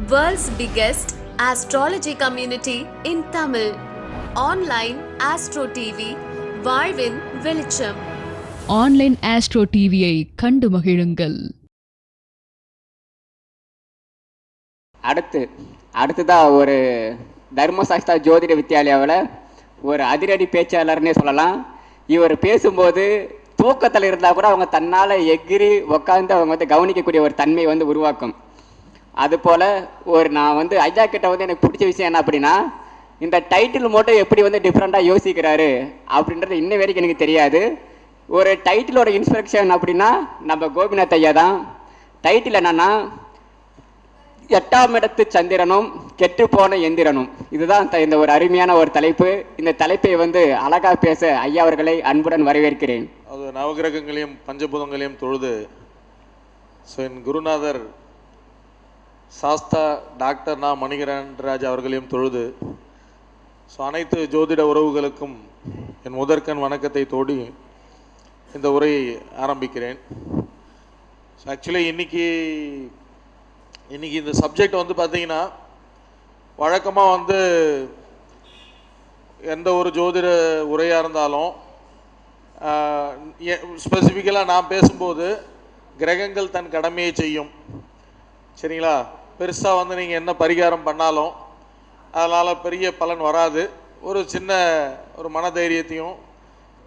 World's biggest astrology community in Tamil. Online Astro TV, வாழ்வின் வெளிச்சம். Online astro டிவியை கண்டு மகிழுங்கள். அடுத்ததாக ஒரு தர்மசாஸ்திரா ஜோதிட வித்யாலயாவில் ஒரு அதிரடி பேச்சாளர்னே சொல்லலாம். இவர் பேசும்போது தூக்கத்தில் இருந்தால் கூட அவங்க தன்னால் எகிரி உட்காந்து அவங்க கவனிக்கக்கூடிய ஒரு தன்மையை உருவாக்கும். அதுபோல் நான் ஐயா கிட்ட எனக்கு பிடிச்ச விஷயம் என்ன அப்படின்னா, இந்த டைட்டில் மட்டும் எப்படி டிஃப்ரெண்ட்டாக யோசிக்கிறாரு அப்படின்றது இன்ன வரைக்கும் எனக்கு தெரியாது. ஒரு டைட்டிலோட இன்ஸ்ட்ரக்ஷன் அப்படின்னா நம்ம கோபிநாத் ஐயா தான். டைட்டில் என்னன்னா, 8ஆம் இடத்து சந்திரனும் கெட்டு போன எந்திரனும். இதுதான் இந்த ஒரு அருமையான ஒரு தலைப்பு. இந்த தலைப்பை அழகா பேச ஐயா அவர்களை அன்புடன் வரவேற்கிறேன். அது நவகிரகங்களையும் பஞ்சபூதங்களையும் தொழுது என் குருநாதர் சாஸ்தா டாக்டர் நா மணிகரன்ராஜ் அவர்களையும் தொழுது அனைத்து ஜோதிட உறவுகளுக்கும் என் முதற்கண் வணக்கத்தை தோடி இந்த உரையை ஆரம்பிக்கிறேன். ஆக்சுவலி இன்னைக்கு இந்த சப்ஜெக்ட் பார்த்தீங்கன்னா, வழக்கமாக எந்த ஒரு ஜோதிட உரையாக இருந்தாலும் ஸ்பெசிஃபிக்கலாக நான் பேசும்போது கிரகங்கள் தன் கடமையை செய்யும், சரிங்களா. பெருசாக நீங்கள் என்ன பரிகாரம் பண்ணாலும் அதனால் பெரிய பலன் வராது. ஒரு சின்ன ஒரு மனதைரியத்தையும்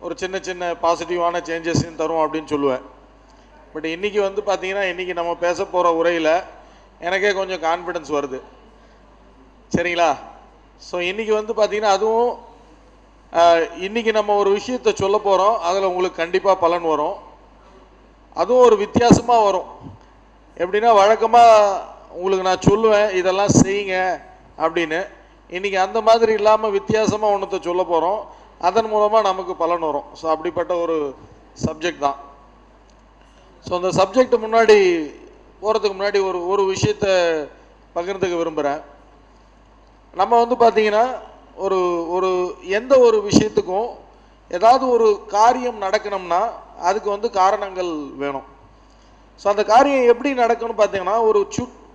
ஒரு சின்ன பாசிட்டிவான சேஞ்சஸையும் தரும் அப்படின்னு சொல்லுவேன். பட் இன்றைக்கி பார்த்தீங்கன்னா, இன்றைக்கி நம்ம பேச போகிற உரையில் எனக்கே கொஞ்சம் கான்ஃபிடன்ஸ் வருது, சரிங்களா. இன்றைக்கி பார்த்தீங்கன்னா, அதுவும் இன்றைக்கி நம்ம ஒரு விஷயத்தை சொல்ல போகிறோம், அதில் உங்களுக்கு கண்டிப்பாக பலன் வரும். அதுவும் ஒரு வித்தியாசமாக வரும். எப்படின்னா, வழக்கமாக உங்களுக்கு நான் சொல்லுவேன் இதெல்லாம் செய்யுங்க அப்படின்னு. இன்றைக்கி அந்த மாதிரி இல்லாமல் வித்தியாசமாக ஒன்றத்தை சொல்ல போகிறோம், அதன் மூலமாக நமக்கு பலன் வரும். அப்படிப்பட்ட ஒரு சப்ஜெக்ட் தான். அந்த சப்ஜெக்ட் முன்னாடி போகிறதுக்கு முன்னாடி ஒரு விஷயத்தை பகிர்ந்துக்க விரும்புகிறேன். நம்ம பார்த்தீங்கன்னா, ஒரு எந்த ஒரு விஷயத்துக்கும் ஏதாவது ஒரு காரியம் நடக்கணும்னா அதுக்கு காரணங்கள் வேணும். அந்த காரியம் எப்படி நடக்கணும்னு பார்த்தீங்கன்னா,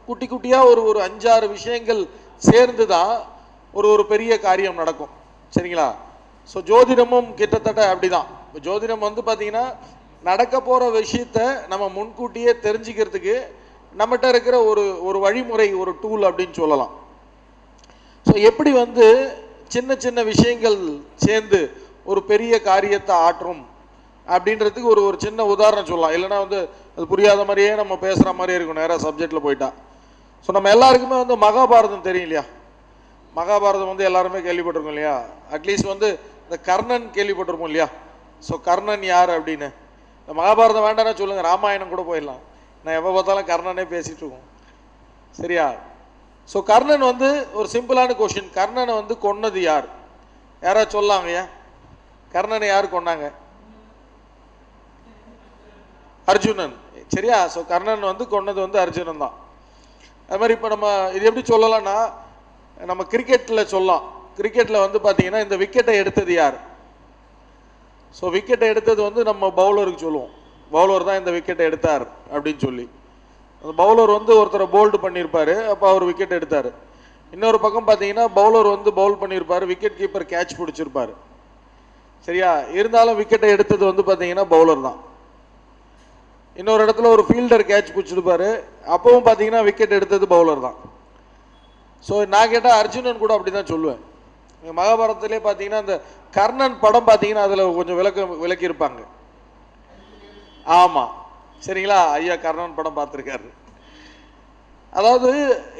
குட்டி குட்டியாக ஒரு 5-6 விஷயங்கள் சேர்ந்து தான் ஒரு பெரிய காரியம் நடக்கும், சரிங்களா. ஜோதிடமும் கிட்டத்தட்ட அப்படி தான். ஜோதிடம் பார்த்தீங்கன்னா, நடக்க போகிற விஷயத்த நம்ம முன்கூட்டியே தெரிஞ்சுக்கிறதுக்கு நம்மகிட்ட இருக்கிற ஒரு வழிமுறை, ஒரு டூல் அப்படின்னு சொல்லலாம். எப்படி சின்ன விஷயங்கள் சேர்ந்து ஒரு பெரிய காரியத்தை ஆற்றும் அப்படின்றதுக்கு ஒரு சின்ன உதாரணம் சொல்லலாம். இல்லைன்னா அது புரியாத மாதிரியே நம்ம பேசுகிற மாதிரியே இருக்கும் நேராக சப்ஜெக்டில் போயிட்டா. நம்ம எல்லாருக்குமே மகாபாரதம் தெரியும் இல்லையா. மகாபாரதம் எல்லாருமே கேள்விப்பட்டிருக்கோம் இல்லையா. அட்லீஸ்ட் இந்த கர்ணன் கேள்விப்பட்டிருப்போம் இல்லையா. கர்ணன் யார் அப்படின்னு. இந்த மகாபாரதம் வேண்டாம்னா சொல்லுங்கள், ராமாயணம் கூட போயிடலாம். நான் எப்போ பார்த்தாலும் கர்ணனே பேசிகிட்டு இருக்கோம், சரியா. கர்ணன் ஒரு சிம்பிளான கொஸ்டின். கர்ணனை கொன்னது யார்? யாராவது சொல்லாங்க ஐயா, கர்ணனை யார் கொன்னாங்க? அர்ஜுனன், சரியா. கர்ணன் கொன்னது அர்ஜுனன் தான். அது மாதிரி இப்போ நம்ம இது எப்படி சொல்லலாம்னா, நம்ம கிரிக்கெட்டில் சொல்லலாம். கிரிக்கெட்டில் பார்த்தீங்கன்னா, இந்த விக்கெட்டை எடுத்தது யார்? விக்கெட்டை எடுத்தது நம்ம பவுலருக்கு சொல்லுவோம். பவுலர் தான் இந்த விக்கெட்டை எடுத்தார் அப்படின்னு சொல்லி. அந்த பவுலர் ஒருத்தரை போல்டு பண்ணியிருப்பார், அப்போ அவர் விக்கெட் எடுத்தார். இன்னொரு பக்கம் பார்த்தீங்கன்னா, பவுலர் பவுல் பண்ணியிருப்பார், விக்கெட் கீப்பர் கேட்ச் பிடிச்சிருப்பார், சரியா. இருந்தாலும் விக்கெட்டை எடுத்தது பார்த்தீங்கன்னா பவுலர் தான். இன்னொரு இடத்துல ஒரு ஃபீல்டர் கேட்ச் பிடிச்சிருப்பாரு, அப்பவும் பார்த்தீங்கன்னா விக்கெட் எடுத்தது பவுலர் தான். நான் கேட்டால் அர்ஜுனன் கூட அப்படி தான் சொல்லுவேன். மகாபாரதத்திலே பார்த்தீங்கன்னா, இந்த கர்ணன் படம் பார்த்தீங்கன்னா அதில் கொஞ்சம் விளக்கியிருப்பாங்க. ஆமாம், சரிங்களா. ஐயா கர்ணன் படம் பார்த்துருக்காரு. அதாவது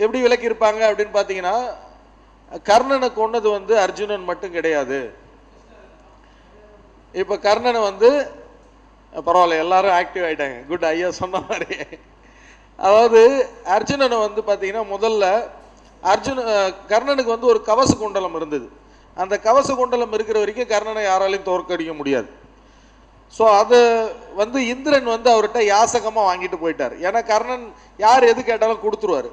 எப்படி விளக்கியிருப்பாங்க அப்படின்னு பார்த்தீங்கன்னா, கர்ணனை கொன்னது அர்ஜுனன் மட்டும் கிடையாது. இப்போ கர்ணனை பரவாயில்ல, எல்லாரும் ஆக்டிவ் ஆகிட்டாங்க. குட், ஐயா சொன்ன மாதிரி. அதாவது அர்ஜுனனை பார்த்தீங்கன்னா, முதல்ல கர்ணனுக்கு ஒரு கவச குண்டலம் இருந்தது. அந்த கவச குண்டலம் இருக்கிற வரைக்கும் கர்ணனை யாராலையும் தோற்கடிக்க முடியாது. அதை இந்திரன் அவர்கிட்ட யாசகமாக வாங்கிட்டு போயிட்டார். ஏன்னா கர்ணன் யார் எது கேட்டாலும் கொடுத்துருவார்.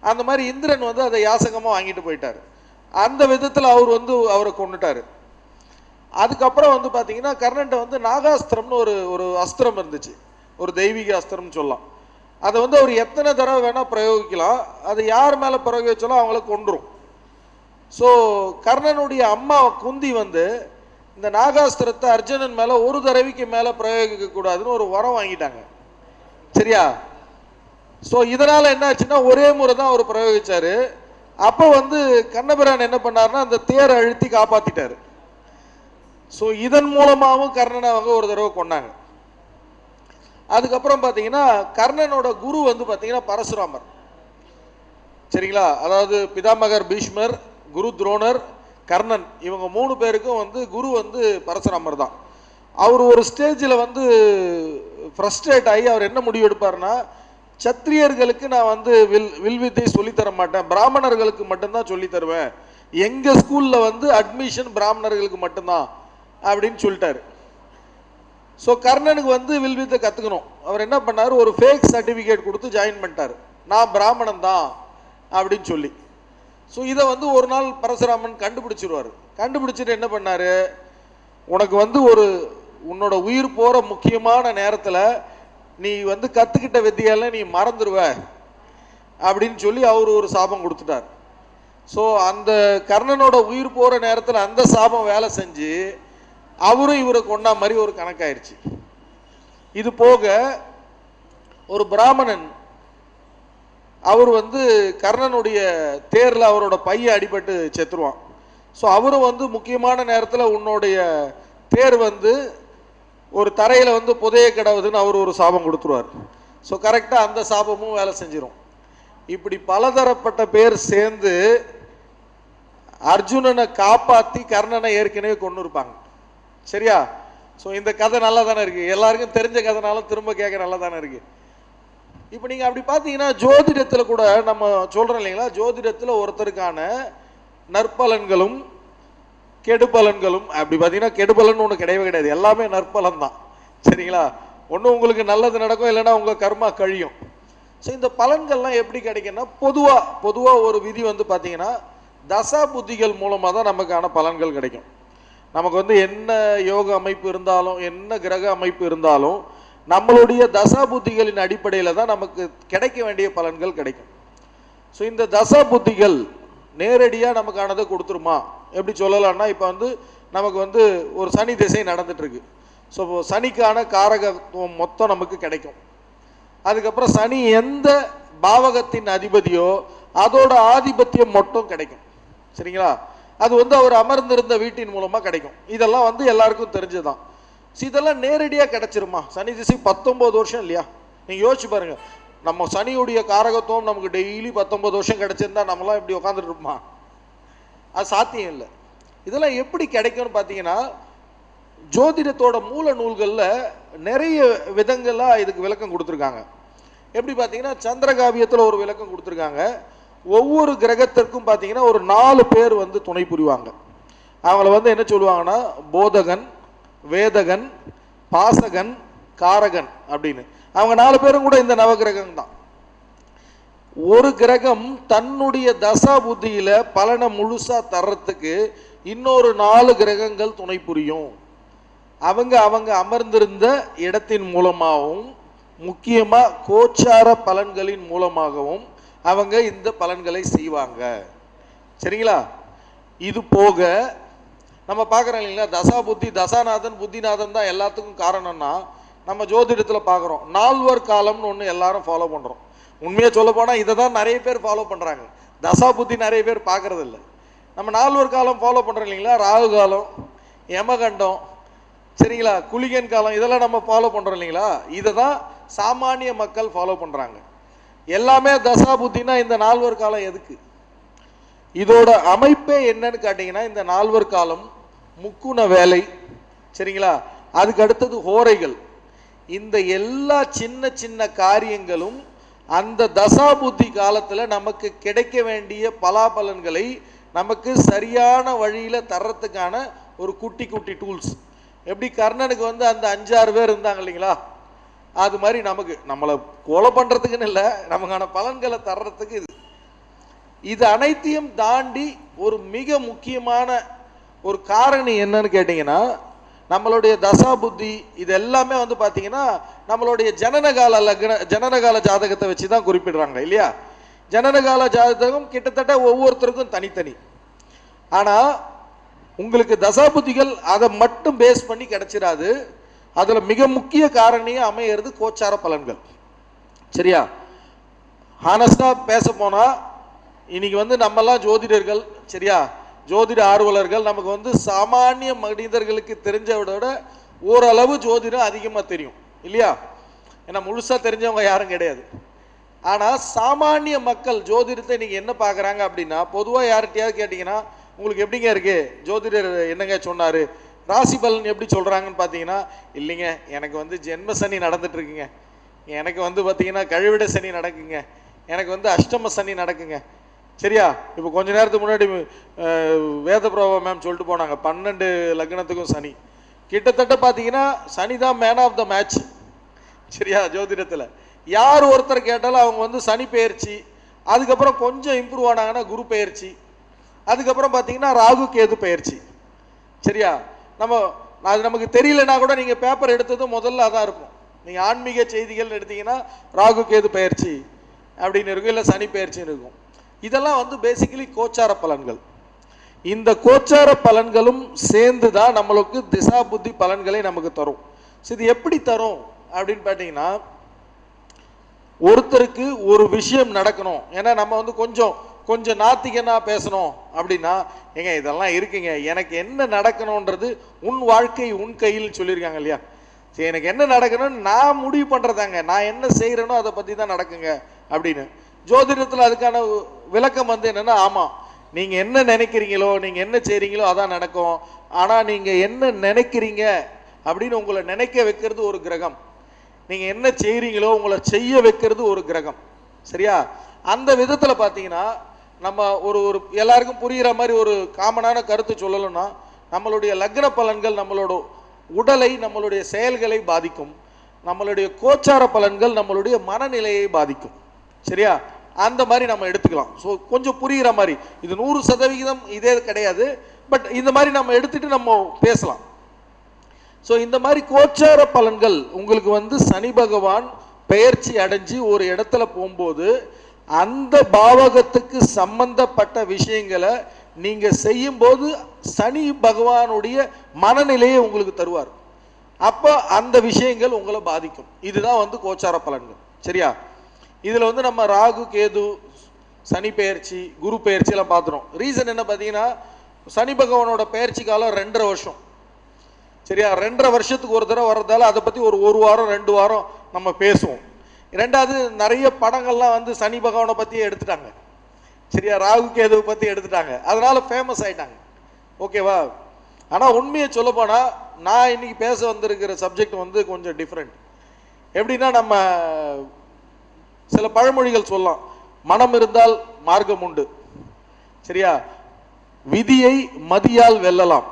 அந்த மாதிரி இந்திரன் அதை யாசகமாக வாங்கிட்டு போயிட்டார். அந்த விதத்தில் அவர் அவரை கொண்டுட்டார். அதுக்கப்புறம் பார்த்தீங்கன்னா, கர்ணன்ட்ட நாகாஸ்திரம்னு ஒரு அஸ்திரம் இருந்துச்சு, ஒரு தெய்வீக அஸ்திரம்னு சொல்லலாம். அதை வந்து அவர் எத்தனை தடவை வேணால் பிரயோகிக்கலாம். அது யார் மேலே பிரயோகிச்சாலும் அவங்கள கொன்றும். ஸோ கர்ணனுடைய அம்மா குந்தி வந்து இந்த நாகாஸ்திரத்தை அர்ஜுனன் மேலே ஒரு தடவைக்கு மேலே பிரயோகிக்க கூடாதுன்னு ஒரு வரம் வாங்கிட்டாங்க. சரியா? ஸோ இதனால் என்ன ஆச்சுன்னா ஒரே முறை தான் அவர் பிரயோகிச்சாரு. அப்போ வந்து கண்ணபிரான் என்ன பண்ணாருன்னா அந்த தேரை அழுத்தி காப்பாற்றிட்டாரு. ஸோ இதன் மூலமாகவும் கர்ணனை அவங்க ஒரு தடவை கொண்டாங்க. அதுக்கப்புறம் பார்த்தீங்கன்னா கர்ணனோட குரு வந்து பார்த்தீங்கன்னா பரசுராமர். சரிங்களா? அதாவது பிதாமகர் பீஷ்மர், குரு துரோணர், கர்ணன், இவங்க 3 பேருக்கும் வந்து குரு வந்து பரசுராமர் தான். அவர் ஒரு ஸ்டேஜில் வந்து ஃப்ரஸ்ட்ரேட் ஆகி அவர் என்ன முடிவு எடுப்பார்னா, சத்திரியர்களுக்கு நான் வந்து வில்வித்தை சொல்லித்தர மாட்டேன், பிராமணர்களுக்கு மட்டும்தான் சொல்லி தருவேன், எங்கள் ஸ்கூலில் வந்து அட்மிஷன் பிராமணர்களுக்கு மட்டும்தான் அப்படின்னு சொல்லிட்டாரு. ஸோ கர்ணனுக்கு வந்து வில்வித்தை கற்றுக்கணும். அவர் என்ன பண்ணார், ஒரு ஃபேக் சர்டிஃபிகேட் கொடுத்து ஜாயின் பண்ணிட்டார், நான் பிராமணன் தான் அப்படின்னு சொல்லி. ஸோ இதை வந்து ஒரு நாள் பரசுராமன் கண்டுபிடிச்சிருவார். கண்டுபிடிச்சிட்டு என்ன பண்ணார், உனக்கு வந்து உன்னோட உயிர் போகிற முக்கியமான நேரத்தில் நீ வந்து கற்றுக்கிட்ட வித்தியால நீ மறந்துடுவ அப்படின்னு சொல்லி அவர் ஒரு சாபம் கொடுத்துட்டார். ஸோ அந்த கர்ணனோட உயிர் போகிற நேரத்தில் அந்த சாபம் வேலை செஞ்சு அவரும் இவரை கொண்டா மாதிரி ஒரு கணக்காயிருச்சு. இது போக ஒரு பிராமணன் அவர் வந்து கர்ணனுடைய தேரில் அவரோட பையன் அடிபட்டு செத்துருவான். ஸோ அவரும் வந்து முக்கியமான நேரத்தில் உன்னுடைய தேர் வந்து ஒரு தரையில் வந்து புதைய கிடவுதுன்னு அவர் ஒரு சாபம் கொடுத்துருவார். ஸோ கரெக்டாக அந்த சாபமும் வேலை செஞ்சிடும். இப்படி பலதரப்பட்ட பேர் சேர்ந்து அர்ஜுனனை காப்பாற்றி கர்ணனை ஏற்கனவே கொண்டு இருப்பாங்க. சரியா? ஸோ இந்த கதை நல்லா தானே இருக்குது, எல்லாருக்கும் தெரிஞ்ச கதைனாலும் திரும்ப கேட்க நல்லா தானே இருக்குது. இப்போ நீங்கள் அப்படி பார்த்தீங்கன்னா ஜோதிடத்தில் கூட நம்ம சொல்கிறோம் இல்லைங்களா, ஜோதிடத்தில் ஒருத்தருக்கான நற்பலன்களும் கெடுபலன்களும், அப்படி பார்த்தீங்கன்னா கெடுபலன் ஒன்று கிடையவே கிடையாது, எல்லாமே நற்பலன் தான். சரிங்களா? ஒன்று உங்களுக்கு நல்லது நடக்கும், இல்லைன்னா உங்கள் கர்மா கழியும். ஸோ இந்த பலன்கள்லாம் எப்படி கிடைக்குன்னா பொதுவாக ஒரு விதி வந்து பார்த்தீங்கன்னா தசா புத்திகள் மூலமாக தான் நமக்கான பலன்கள் கிடைக்கும். நமக்கு வந்து என்ன யோக அமைப்பு இருந்தாலும் என்ன கிரக அமைப்பு இருந்தாலும் நம்மளுடைய தசா புத்திகளின் அடிப்படையில் தான் நமக்கு கிடைக்க வேண்டிய பலன்கள் கிடைக்கும். ஸோ இந்த தசா புத்திகள் நேரடியாக நமக்கானதை கொடுத்துருமா எப்படி சொல்லலாம்னா, இப்போ வந்து நமக்கு வந்து ஒரு சனி திசை நடந்துட்டுருக்கு. ஸோ சனிக்கான காரகத்துவம் மொத்தம் நமக்கு கிடைக்கும். அதுக்கப்புறம் சனி எந்த பாவகத்தின் அதிபதியோ அதோட ஆதிபத்தியம் மட்டும் கிடைக்கும். சரிங்களா? அது வந்து அவர் அமர்ந்திருந்த வீட்டின் மூலமாக கிடைக்கும். இதெல்லாம் வந்து எல்லாருக்கும் தெரிஞ்சுதான். இதெல்லாம் நேரடியாக கிடைச்சிருமா? சனி திசை 19 வருஷம் இல்லையா? நீங்கள் யோசிச்சு பாருங்க, நம்ம சனியுடைய காரகத்துவம் நமக்கு டெய்லி 19 வருஷம் கிடைச்சிருந்தா நம்மளாம் இப்படி உட்காந்துட்டு இருப்போமா? அது சாத்தியம் இல்லை. இதெல்லாம் எப்படி கிடைக்கும்னு பார்த்தீங்கன்னா ஜோதிடத்தோட மூல நூல்களில் நிறைய விதங்களாக இதுக்கு விளக்கம் கொடுத்துருக்காங்க. எப்படி பார்த்தீங்கன்னா சந்திரகாவியத்தில் ஒரு விளக்கம் கொடுத்துருக்காங்க. ஒவ்வொரு கிரகத்திற்கும் பார்த்தீங்கன்னா ஒரு 4 பேர் வந்து துணை புரிவாங்க. அவங்கள வந்து என்ன சொல்லுவாங்கன்னா போதகன், வேதகன், பாசகன், காரகன் அப்படின்னு. அவங்க 4 பேரும் கூட இந்த நவகிரகம் தான். ஒரு கிரகம் தன்னுடைய தசா புத்தியில பலனை முழுசா தர்றதுக்கு இன்னொரு 4 கிரகங்கள் துணை புரியும். அவங்க அமர்ந்திருந்த இடத்தின் மூலமாகவும் முக்கியமா கோச்சார பலன்களின் மூலமாகவும் அவங்க இந்த பலன்களை செய்வாங்க. சரிங்களா? இது போக நம்ம பார்க்குறோம் இல்லைங்களா, தசா புத்தி, தசாநாதன், புத்திநாதன் தான் எல்லாத்துக்கும் காரணம்னா நம்ம ஜோதிடத்தில் பார்க்குறோம் 4வர் காலம்னு ஒன்று எல்லாரும் ஃபாலோ பண்ணுறோம். உண்மையாக சொல்ல போனால் இதை தான் நிறைய பேர் ஃபாலோ பண்ணுறாங்க. தசா புத்தி நிறைய பேர் பார்க்கறது இல்லை. நம்ம 4வர் காலம் ஃபாலோ பண்ணுறோம் இல்லைங்களா, ராகு காலம், யமகண்டம், சரிங்களா, குளிகன் காலம், இதெல்லாம் நம்ம ஃபாலோ பண்ணுறோம் இல்லைங்களா, இதை தான் சாமானிய மக்கள் ஃபாலோ பண்ணுறாங்க. எல்லாமே தசா புத்தினா இந்த 4வர் காலம் எதுக்கு? இதோட அமைப்பே என்னன்னு கேட்டிங்கன்னா இந்த 4வர் காலம் முக்குண வேலை, சரிங்களா, அதுக்கு அடுத்தது ஹோரைகள். இந்த எல்லா சின்ன சின்ன காரியங்களும் அந்த தசா புத்தி காலத்தில் நமக்கு கிடைக்க வேண்டிய பலாபலன்களை நமக்கு சரியான வழியில் தர்றதுக்கான ஒரு குட்டி குட்டி டூல்ஸ். எப்படி கர்ணனுக்கு வந்து அந்த 5-6 பேர் இருந்தாங்க இல்லைங்களா, அது மாதிரி நம்மளை கொலை பண்ணுறதுக்குன்னு இல்லை, நமக்கான பலன்களை தர்றதுக்கு இது அனைத்தையும் தாண்டி ஒரு மிக முக்கியமான ஒரு காரணி என்னன்னு கேட்டிங்கன்னா நம்மளுடைய தசா புத்தி இது எல்லாமே வந்து பார்த்தீங்கன்னா நம்மளுடைய ஜனனகால ஜாதகத்தை வச்சு தான் குறிப்பிடுறாங்க இல்லையா. ஜனனகால ஜாதகம் கிட்டத்தட்ட ஒவ்வொருத்தருக்கும் தனித்தனி. ஆனால் உங்களுக்கு தசா புத்திகள் அதை மட்டும் பேஸ் பண்ணி கிடைச்சிடாது. அதில் மிக முக்கிய காரணியாக அமையிறது கோச்சார பலன்கள். சரியா, ஹானஸ்டாக பேச போனால் இன்னைக்கு வந்து நம்மெல்லாம் ஜோதிடர்கள், சரியா, ஜோதிட ஆர்வலர்கள். நமக்கு வந்து சாமானிய மனிதர்களுக்கு தெரிஞ்சவிட ஓரளவு ஜோதிடம் அதிகமாக தெரியும் இல்லையா. ஏன்னா முழுசாக தெரிஞ்சவங்க யாரும் கிடையாது. ஆனால் சாமானிய மக்கள் ஜோதிடத்தை நீங்கள் என்ன பார்க்குறாங்க அப்படின்னா, பொதுவாக யார்கிட்டையாவது கேட்டிங்கன்னா உங்களுக்கு எப்படிங்க இருக்கு, ஜோதிடர் என்னங்க சொன்னார், ராசி பலன் எப்படி சொல்கிறாங்கன்னு பார்த்தீங்கன்னா, இல்லைங்க எனக்கு வந்து ஜென்ம சனி நடந்துட்டு இருக்குங்க, எனக்கு வந்து பார்த்தீங்கன்னா கழிவிட சனி நடக்குங்க, எனக்கு வந்து அஷ்டம சனி நடக்குங்க. சரியா, இப்போ கொஞ்ச நேரத்துக்கு முன்னாடி வேதபிரபா மேம் சொல்லிட்டு போனாங்க 12 லக்னத்துக்கும் சனி. கிட்டத்தட்ட பார்த்தீங்கன்னா சனி தான் மேன் ஆஃப் த மேட்ச். சரியா, ஜோதிடத்தில் யார் ஒருத்தர் கேட்டாலும் அவங்க வந்து சனி பெயர்ச்சி, அதுக்கப்புறம் கொஞ்சம் இம்ப்ரூவ் ஆனாங்கன்னா குரு பெயர்ச்சி, அதுக்கப்புறம் பார்த்தீங்கன்னா ராகு கேது பெயர்ச்சி. சரியா, அது நமக்கு தெரியலனா கூட நீங்கள் பேப்பர் எடுத்ததும் முதல்ல அதான் இருக்கும். நீங்கள் ஆன்மீக செய்திகள் எடுத்தீங்கன்னா ராகு கேது பெயர்ச்சி அப்படின்னு இருக்கும், இல்லை சனி பெயர்ச்சின்னு இருக்கும். இதெல்லாம் வந்து பேசிக்கலி கோச்சார பலன்கள். இந்த கோச்சார பலன்களும் சேர்ந்து தான் நம்மளுக்கு திசா புத்தி பலன்களை நமக்கு தரும். இது எப்படி தரும் அப்படின்னு பார்த்தீங்கன்னா, ஒருத்தருக்கு ஒரு விஷயம் நடக்கணும். ஏன்னா நம்ம வந்து கொஞ்சம் நாத்திகனா பேசணும் அப்படின்னா, ஏங்க இதெல்லாம் இருக்குங்க, எனக்கு என்ன நடக்கணும்ன்றது உன் வாழ்க்கை உன் கையில் சொல்லியிருக்காங்க இல்லையா. சரி, எனக்கு என்ன நடக்கணும்னு நான் முடிவு பண்ணுறதாங்க, நான் என்ன செய்கிறேனோ அதை பற்றி தான் நடக்குங்க அப்படின்னு. ஜோதிடத்தில் அதுக்கான விளக்கம் வந்து என்னென்னா, ஆமாம் நீங்கள் என்ன நினைக்கிறீங்களோ, நீங்கள் என்ன செய்கிறீங்களோ அதான் நடக்கும். ஆனால் நீங்கள் என்ன நினைக்கிறீங்க அப்படின்னு உங்களை நினைக்க வைக்கிறது ஒரு கிரகம், நீங்கள் என்ன செய்கிறீங்களோ உங்களை செய்ய வைக்கிறது ஒரு கிரகம். சரியா, அந்த விதத்தில் பார்த்தீங்கன்னா நம்ம ஒரு எல்லாருக்கும் புரிகிற மாதிரி ஒரு காமனான கருத்து சொல்லணும்னா, நம்மளுடைய லக்ன பலன்கள் நம்மளோட உடலை நம்மளுடைய செயல்களை பாதிக்கும், நம்மளுடைய கோச்சார பலன்கள் நம்மளுடைய மனநிலையை பாதிக்கும். சரியா, அந்த மாதிரி நம்ம எடுத்துக்கலாம். ஸோ கொஞ்சம் புரிகிற மாதிரி, இது 100% இதே கிடையாது, பட் இந்த மாதிரி நம்ம எடுத்துட்டு நம்ம பேசலாம். ஸோ இந்த மாதிரி கோச்சார பலன்கள் உங்களுக்கு வந்து சனி பகவான் பெயர்ச்சி அடைஞ்சு ஒரு இடத்துல போகும்போது அந்த பாவகத்துக்கு சம்பந்தப்பட்ட விஷயங்களை நீங்க செய்யும் போது சனி பகவானுடைய மனநிலையை உங்களுக்கு தருவார். அப்போ அந்த விஷயங்கள் உங்களை பாதிக்கும். இதுதான் வந்து கோச்சார பலன்கள். சரியா, இதுல வந்து நம்ம ராகு கேது சனி பெயர்ச்சி குரு பெயர்ச்சி எல்லாம் பார்த்துறோம். ரீசன் என்ன பார்த்தீங்கன்னா, சனி பகவானோட பெயர்ச்சி காலம் 2.5 வருஷம். சரியா, 2.5 வருஷத்துக்கு ஒரு தடவை வர்றதால அதை பத்தி ஒரு வாரம் 2 வாரம் நம்ம பேசுவோம். ரெண்டாவது, நிறைய படங்கள்லாம் வந்து சனி பகவானை பத்தியே எடுத்துட்டாங்க. சரியா, ராகு கேதுவை பத்தி எடுத்துட்டாங்க, அதனால ஃபேமஸ் ஆயிட்டாங்க. ஓகேவா. ஆனா உண்மையை சொல்ல போனா நான் இன்னைக்கு பேச வந்திருக்கிற சப்ஜெக்ட் வந்து கொஞ்சம் டிஃப்ரெண்ட். எப்படின்னா, நம்ம சில பழமொழிகள் சொல்லலாம். மனம் இருந்தால் மார்க்கம் உண்டு. சரியா, விதியை மதியால் வெல்லலாம்,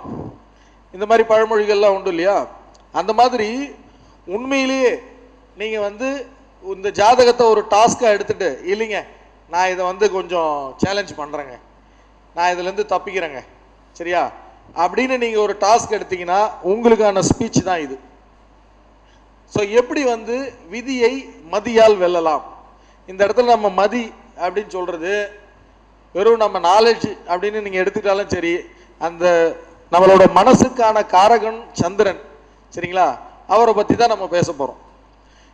இந்த மாதிரி பழமொழிகள்லாம் உண்டு இல்லையா. அந்த மாதிரி உண்மையிலேயே நீங்க வந்து இந்த ஜாதகத்தை ஒரு டாஸ்கா எடுத்துட்டு, இல்லைங்க நான் இதை வந்து கொஞ்சம் சேலஞ்ச் பண்றேங்க, நான் இதுல இருந்து தப்பிக்கிறேங்க, சரியா அப்படின்னு நீங்க ஒரு டாஸ்க் எடுத்தீங்கன்னா உங்களுக்கான ஸ்பீச் தான் இது. ஸோ எப்படி வந்து விதியை மதியால் வெல்லலாம். இந்த இடத்துல நம்ம மதி அப்படின்னு சொல்றது வெறும் நம்ம நாலேஜ் அப்படின்னு நீங்க எடுத்துக்கிட்டாலும் சரி, அந்த நம்மளோட மனசுக்கான காரகன் சந்திரன், சரிங்களா, அவரை பத்தி தான் நம்ம பேச போறோம்.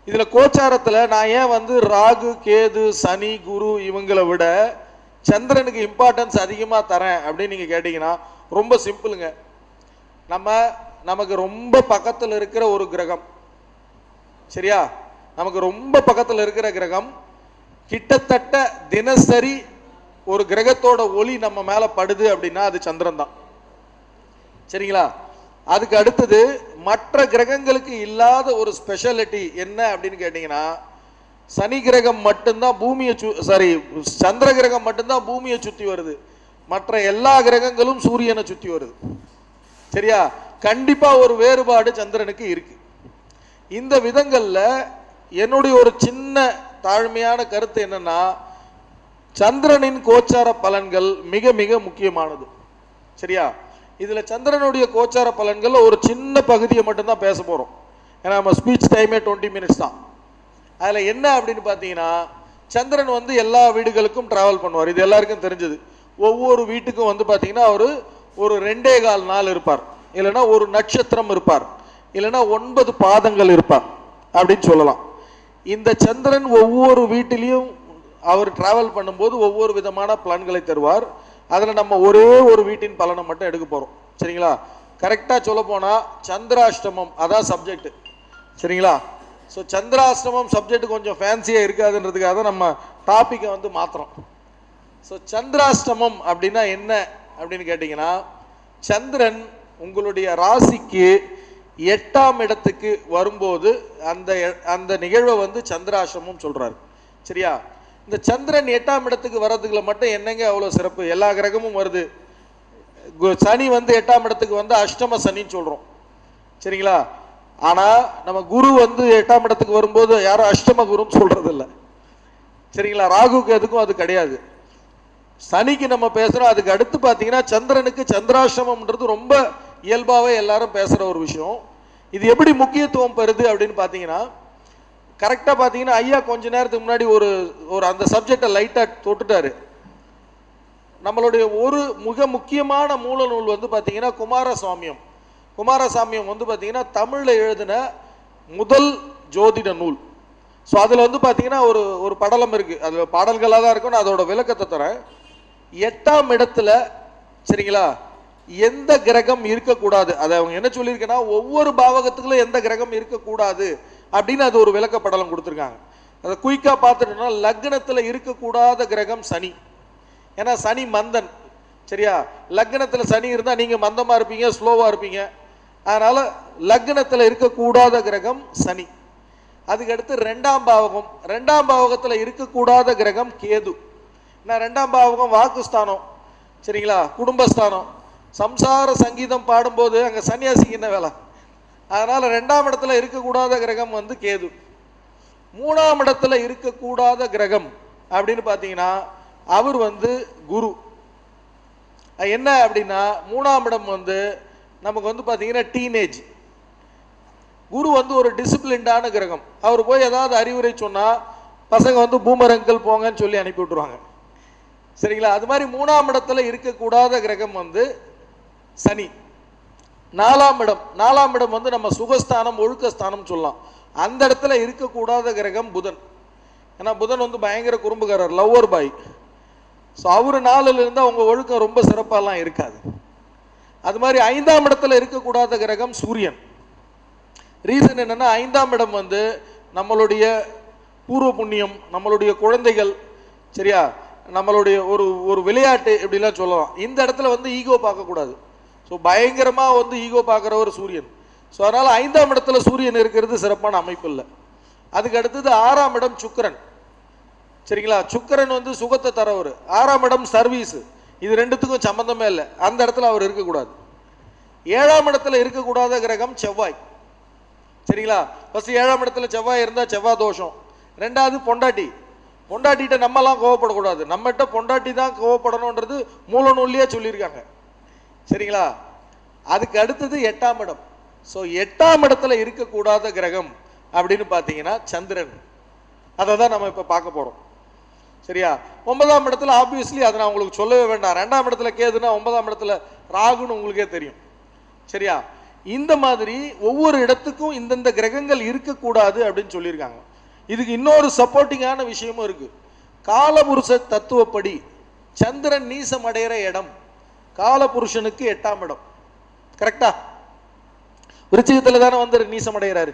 இதுல கோச்சாரத்துல நான் ஏன் வந்து ராகு கேது சனி குரு இவங்களை விட சந்திரனுக்கு இம்பார்ட்டன்ஸ் அதிகமா தரேன் அப்படின்னு நீங்க கேட்டீங்கன்னா, ரொம்ப சிம்பிளுங்க. நமக்கு ரொம்ப பக்கத்துல இருக்கிற ஒரு கிரகம், சரியா, நமக்கு ரொம்ப பக்கத்துல இருக்கிற கிரகம், கிட்டத்தட்ட தினசரி ஒரு கிரகத்தோட ஒளி நம்ம மேல படுது அப்படின்னா அது சந்திரன் தான். சரிங்களா, அதுக்கு அடுத்தது மற்ற கிரகங்களுக்கு இல்லாத ஒரு ஸ்பெஷாலிட்டி என்ன அப்படின்னு கேட்டீங்கன்னா, சனி கிரகம் மட்டும்தான் பூமியை சந்திர கிரகம் மட்டும்தான் பூமியை சுத்தி வருது, மற்ற எல்லா கிரகங்களும் சூரியனை சுத்தி வருது. சரியா, கண்டிப்பா ஒரு வேறுபாடு சந்திரனுக்கு இருக்கு. இந்த விதங்கள்ல என்னுடைய ஒரு சின்ன தாழ்மையான கருத்து என்னன்னா, சந்திரனின் கோச்சார பலன்கள் மிக மிக முக்கியமானது. சரியா, இதில் சந்திரனுடைய கோச்சார பலன்கள் ஒரு சின்ன பகுதியை மட்டும்தான் பேச போகிறோம். ஏன்னா நம்ம ஸ்பீச் டைமே 20 மினிட்ஸ் தான். அதில் என்ன அப்படின்னு பார்த்தீங்கன்னா, சந்திரன் வந்து எல்லா வீடுகளுக்கும் ட்ராவல் பண்ணுவார். இது எல்லாருக்கும் தெரிஞ்சது. ஒவ்வொரு வீட்டுக்கும் வந்து பார்த்தீங்கன்னா அவர் ஒரு 2.25 நாள் இருப்பார், இல்லைன்னா ஒரு நட்சத்திரம் இருப்பார், இல்லைன்னா 9 பாதங்கள் இருப்பார் அப்படின்னு சொல்லலாம். இந்த சந்திரன் ஒவ்வொரு வீட்டிலையும் அவர் டிராவல் பண்ணும்போது ஒவ்வொரு விதமான பலன்களை தருவார். அதில் நம்ம ஒரே ஒரு வீட்டின் பலனை மட்டும் எடுக்க போகிறோம். சரிங்களா? கரெக்டாக சொல்ல போனால் சந்திராஷ்டமம் அதான் சப்ஜெக்ட். சரிங்களா? ஸோ சந்திராஷ்டமம் சப்ஜெக்ட் கொஞ்சம் ஃபேன்சியாக இருக்காதுன்றதுக்காக தான் நம்ம டாப்பிக்கை வந்து மாற்றுறோம். ஸோ சந்திராஷ்டமம் அப்படின்னா என்ன அப்படின்னு கேட்டிங்கன்னா, சந்திரன் உங்களுடைய ராசிக்கு 8ஆம் இடத்துக்கு வரும்போது அந்த நிகழ்வை வந்து சந்திராஷ்டமம் சொல்கிறாரு. சரியா? இந்த சந்திரன் 8ஆம் இடத்துக்கு வர்றதுக்குள்ள மட்டும் என்னங்க அவ்வளோ சிறப்பு? எல்லா கிரகமும் வருது. சனி வந்து 8ஆம் இடத்துக்கு வந்து அஷ்டம சனின்னு சொல்கிறோம். சரிங்களா? ஆனால் நம்ம குரு வந்து 8ஆம் இடத்துக்கு வரும்போது யாரும் அஷ்டம குருன்னு சொல்கிறது இல்லை. சரிங்களா? ராகுக்கு எதுக்கும் அது கிடையாது. சனிக்கு நம்ம பேசுகிறோம். அதுக்கு அடுத்து பார்த்தீங்கன்னா சந்திரனுக்கு சந்திராஷ்டமம்ன்றது ரொம்ப இயல்பாகவே எல்லாரும் பேசுகிற ஒரு விஷயம். இது எப்படி முக்கியத்துவம் பெறுது அப்படின்னு பார்த்தீங்கன்னா, கரெக்டாக பார்த்தீங்கன்னா ஐயா கொஞ்ச நேரத்துக்கு முன்னாடி ஒரு அந்த சப்ஜெக்டை லைட்டாக தொட்டுட்டாரு. நம்மளுடைய ஒரு மிக முக்கியமான மூல நூல் வந்து பார்த்தீங்கன்னா குமாரசாமியம். குமாரசாமியம் வந்து பார்த்தீங்கன்னா தமிழில் எழுதின முதல் ஜோதிட நூல். ஸோ அதில் வந்து பார்த்தீங்கன்னா ஒரு படலம் இருக்குது. அதில் பாடல்களாக தான் இருக்கும். நான் அதோட விளக்கத்தை தரேன். 8ஆம் இடத்துல சரிங்களா எந்த கிரகம் இருக்கக்கூடாது, அதை அவங்க என்ன சொல்லியிருக்கேன்னா ஒவ்வொரு பாவகத்துக்குள்ள எந்த கிரகம் இருக்கக்கூடாது அப்படின்னு அது ஒரு விளக்கப்படலம் கொடுத்துருக்காங்க. அதை குயிக்காக பார்த்துட்டோம்னா லக்னத்தில் இருக்கக்கூடாத கிரகம் சனி. ஏன்னா சனி மந்தன். சரியா? லக்னத்தில் சனி இருந்தால் நீங்கள் மந்தமாக இருப்பீங்க, ஸ்லோவாக இருப்பீங்க. அதனால் லக்னத்தில் இருக்கக்கூடாத கிரகம் சனி. அதுக்கடுத்து 2ஆம் பாவகம். 2ஆம் பாவகத்தில் இருக்கக்கூடாத கிரகம் கேது. நான் 2ஆம் பாவகம் வாக்குஸ்தானம். சரிங்களா? குடும்பஸ்தானம். சம்சார சங்கீதம் பாடும்போது அங்கே சன்னியாசிக்கு என்ன வேலை? அதனால் 2ஆம் இடத்துல இருக்கக்கூடாத கிரகம் வந்து கேது. 3ஆம் இடத்துல இருக்கக்கூடாத கிரகம் அப்படின்னு பார்த்தீங்கன்னா அவர் வந்து குரு. என்ன அப்படின்னா 3ஆம் இடம் வந்து நமக்கு வந்து பார்த்தீங்கன்னா டீனேஜ். குரு வந்து ஒரு டிசிப்ளின்டான கிரகம். அவர் போய் ஏதாவது அறிவுரை சொன்னால் பசங்க வந்து பூமரங்கள் போங்கன்னு சொல்லி அனுப்பி விட்டுருவாங்க. சரிங்களா? அது மாதிரி 3ஆம் இடத்துல இருக்கக்கூடாத கிரகம் வந்து சனி. 4ஆம் இடம். 4ஆம் இடம் வந்து நம்ம சுகஸ்தானம், ஒழுக்கஸ்தானம் சொல்லலாம். அந்த இடத்துல இருக்கக்கூடாத கிரகம் புதன். ஏன்னா புதன் வந்து பயங்கர குறும்புக்காரர், லவ்வர் பாய். ஸோ அவர் 4ல் இருந்தால் அவங்க ஒழுக்கம் ரொம்ப சிறப்பாலாம் இருக்காது. அது மாதிரி 5ஆம் இடத்துல இருக்கக்கூடாத கிரகம் சூரியன். ரீசன் என்னன்னா 5ஆம் இடம் வந்து நம்மளுடைய பூர்வ புண்ணியம், நம்மளுடைய குழந்தைகள், சரியா, நம்மளுடைய ஒரு விளையாட்டு இப்படிலாம் சொல்லலாம். இந்த இடத்துல வந்து ஈகோ பார்க்கக்கூடாது. ஸோ பயங்கரமாக வந்து ஈகோ பார்க்குறவர் சூரியன். ஸோ அதனால் 5ஆம் இடத்துல சூரியன் இருக்கிறது சிறப்பான அமைப்பு இல்லை. அதுக்கு அடுத்தது 6ஆம் இடம் சுக்கிரன். சரிங்களா? சுக்கிரன் வந்து சுகத்தை தரவர். 6ஆம் இடம் சர்வீஸ். இது ரெண்டுத்துக்கும் சம்மந்தமே இல்லை. அந்த இடத்துல அவர் இருக்கக்கூடாது. 7ஆம் இடத்துல இருக்கக்கூடாத கிரகம் செவ்வாய். சரிங்களா? ஃபர்ஸ்ட் 7ஆம் இடத்துல செவ்வாய் இருந்தால் செவ்வாய் தோஷம். 2வது பொண்டாட்டி. பொண்டாட்டிகிட்ட நம்மலாம் கோவப்படக்கூடாது. நம்மகிட்ட பொண்டாட்டி தான் கோவப்படணுன்றது மூல நூல்லையே சொல்லியிருக்காங்க. சரிங்களா? அதுக்கு அடுத்தது 8ஆம் இடம். ஸோ 8ஆம் இடத்துல இருக்கக்கூடாத கிரகம் அப்படின்னு பார்த்தீங்கன்னா சந்திரன். அதை தான் நம்ம இப்போ பார்க்க போகிறோம். சரியா? 9ஆம் இடத்துல ஆப்வியஸ்லி அதை நான் உங்களுக்கு சொல்லவே வேண்டாம். 2ஆம் இடத்துல கேதுன்னா 9ஆம் இடத்துல ராகுன்னு உங்களுக்கே தெரியும். சரியா? இந்த மாதிரி ஒவ்வொரு இடத்துக்கும் இந்தந்த கிரகங்கள் இருக்கக்கூடாது அப்படின்னு சொல்லியிருக்காங்க. இதுக்கு இன்னொரு சப்போர்ட்டிங்கான விஷயமும் இருக்கு. காலபுருஷ தத்துவப்படி சந்திரன் நீசம் அடைகிற இடம் காலபுருஷனுக்கு 8ஆம் இடம். கரெக்டா? விருச்சிகத்தில் தானே வந்து நீசம் அடைகிறாரு.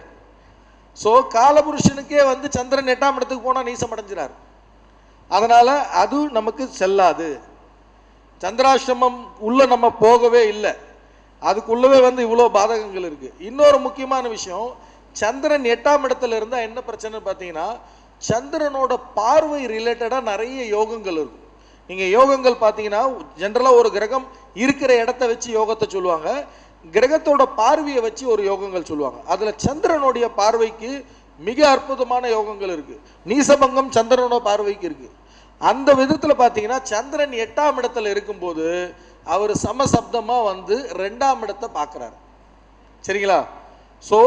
ஸோ காலபுருஷனுக்கே வந்து சந்திரன் 8ஆம் இடத்துக்கு போனால் நீசம் அடைஞ்சிறாரு. அதனால அது நமக்கு செல்லாது. சந்திராஷ்டமம் உள்ள நம்ம போகவே இல்லை. அதுக்குள்ளவே வந்து இவ்வளோ பாதகங்கள் இருக்கு. இன்னொரு முக்கியமான விஷயம், சந்திரன் 8ஆம் இடத்துல இருந்தால் என்ன பிரச்சனைன்னு பார்த்தீங்கன்னா சந்திரனோட பார்வை ரிலேட்டடாக நிறைய யோகங்கள் இருக்கும். நீங்கள் யோகங்கள் பார்த்தீங்கன்னா ஜென்ரலாக ஒரு கிரகம் இருக்கிற இடத்த வச்சு யோகத்தை சொல்லுவாங்க, கிரகத்தோட பார்வையை வச்சு ஒரு யோகங்கள் சொல்லுவாங்க. அதில் சந்திரனுடைய பார்வைக்கு மிக அற்புதமான யோகங்கள் இருக்கு. நீசபங்கம் சந்திரனோட பார்வைக்கு இருக்கு. அந்த விதத்தில் பார்த்தீங்கன்னா சந்திரன் 8ஆம் இடத்துல இருக்கும்போது அவர் சமசப்தமாக வந்து 2ஆம் இடத்தை பார்க்குறாரு. சரிங்களா? ஸோ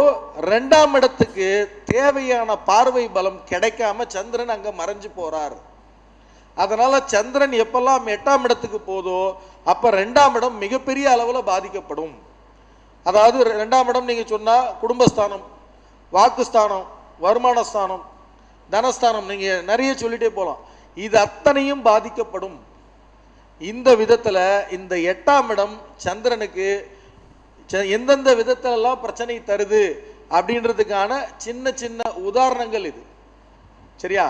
2ஆம் இடத்துக்கு தேவையான பார்வை பலம் கிடைக்காம சந்திரன் அங்கே மறைஞ்சு போறார். அதனால சந்திரன் எப்பெல்லாம் 8ஆம் இடத்துக்கு போதோ அப்போ 2ஆம் இடம் மிகப்பெரிய அளவில் பாதிக்கப்படும். அதாவது 2ஆம் இடம் நீங்கள் சொன்னால் குடும்பஸ்தானம், வாக்குஸ்தானம், வருமானஸ்தானம், தனஸ்தானம், நீங்கள் நிறைய சொல்லிட்டே போகலாம். இது அத்தனையும் பாதிக்கப்படும். இந்த விதத்தில் இந்த 8ஆம் இடம் சந்திரனுக்கு எந்தெந்த விதத்திலெல்லாம் பிரச்சனை தருது அப்படின்றதுக்கான சின்ன சின்ன உதாரணங்கள் இது. சரியா?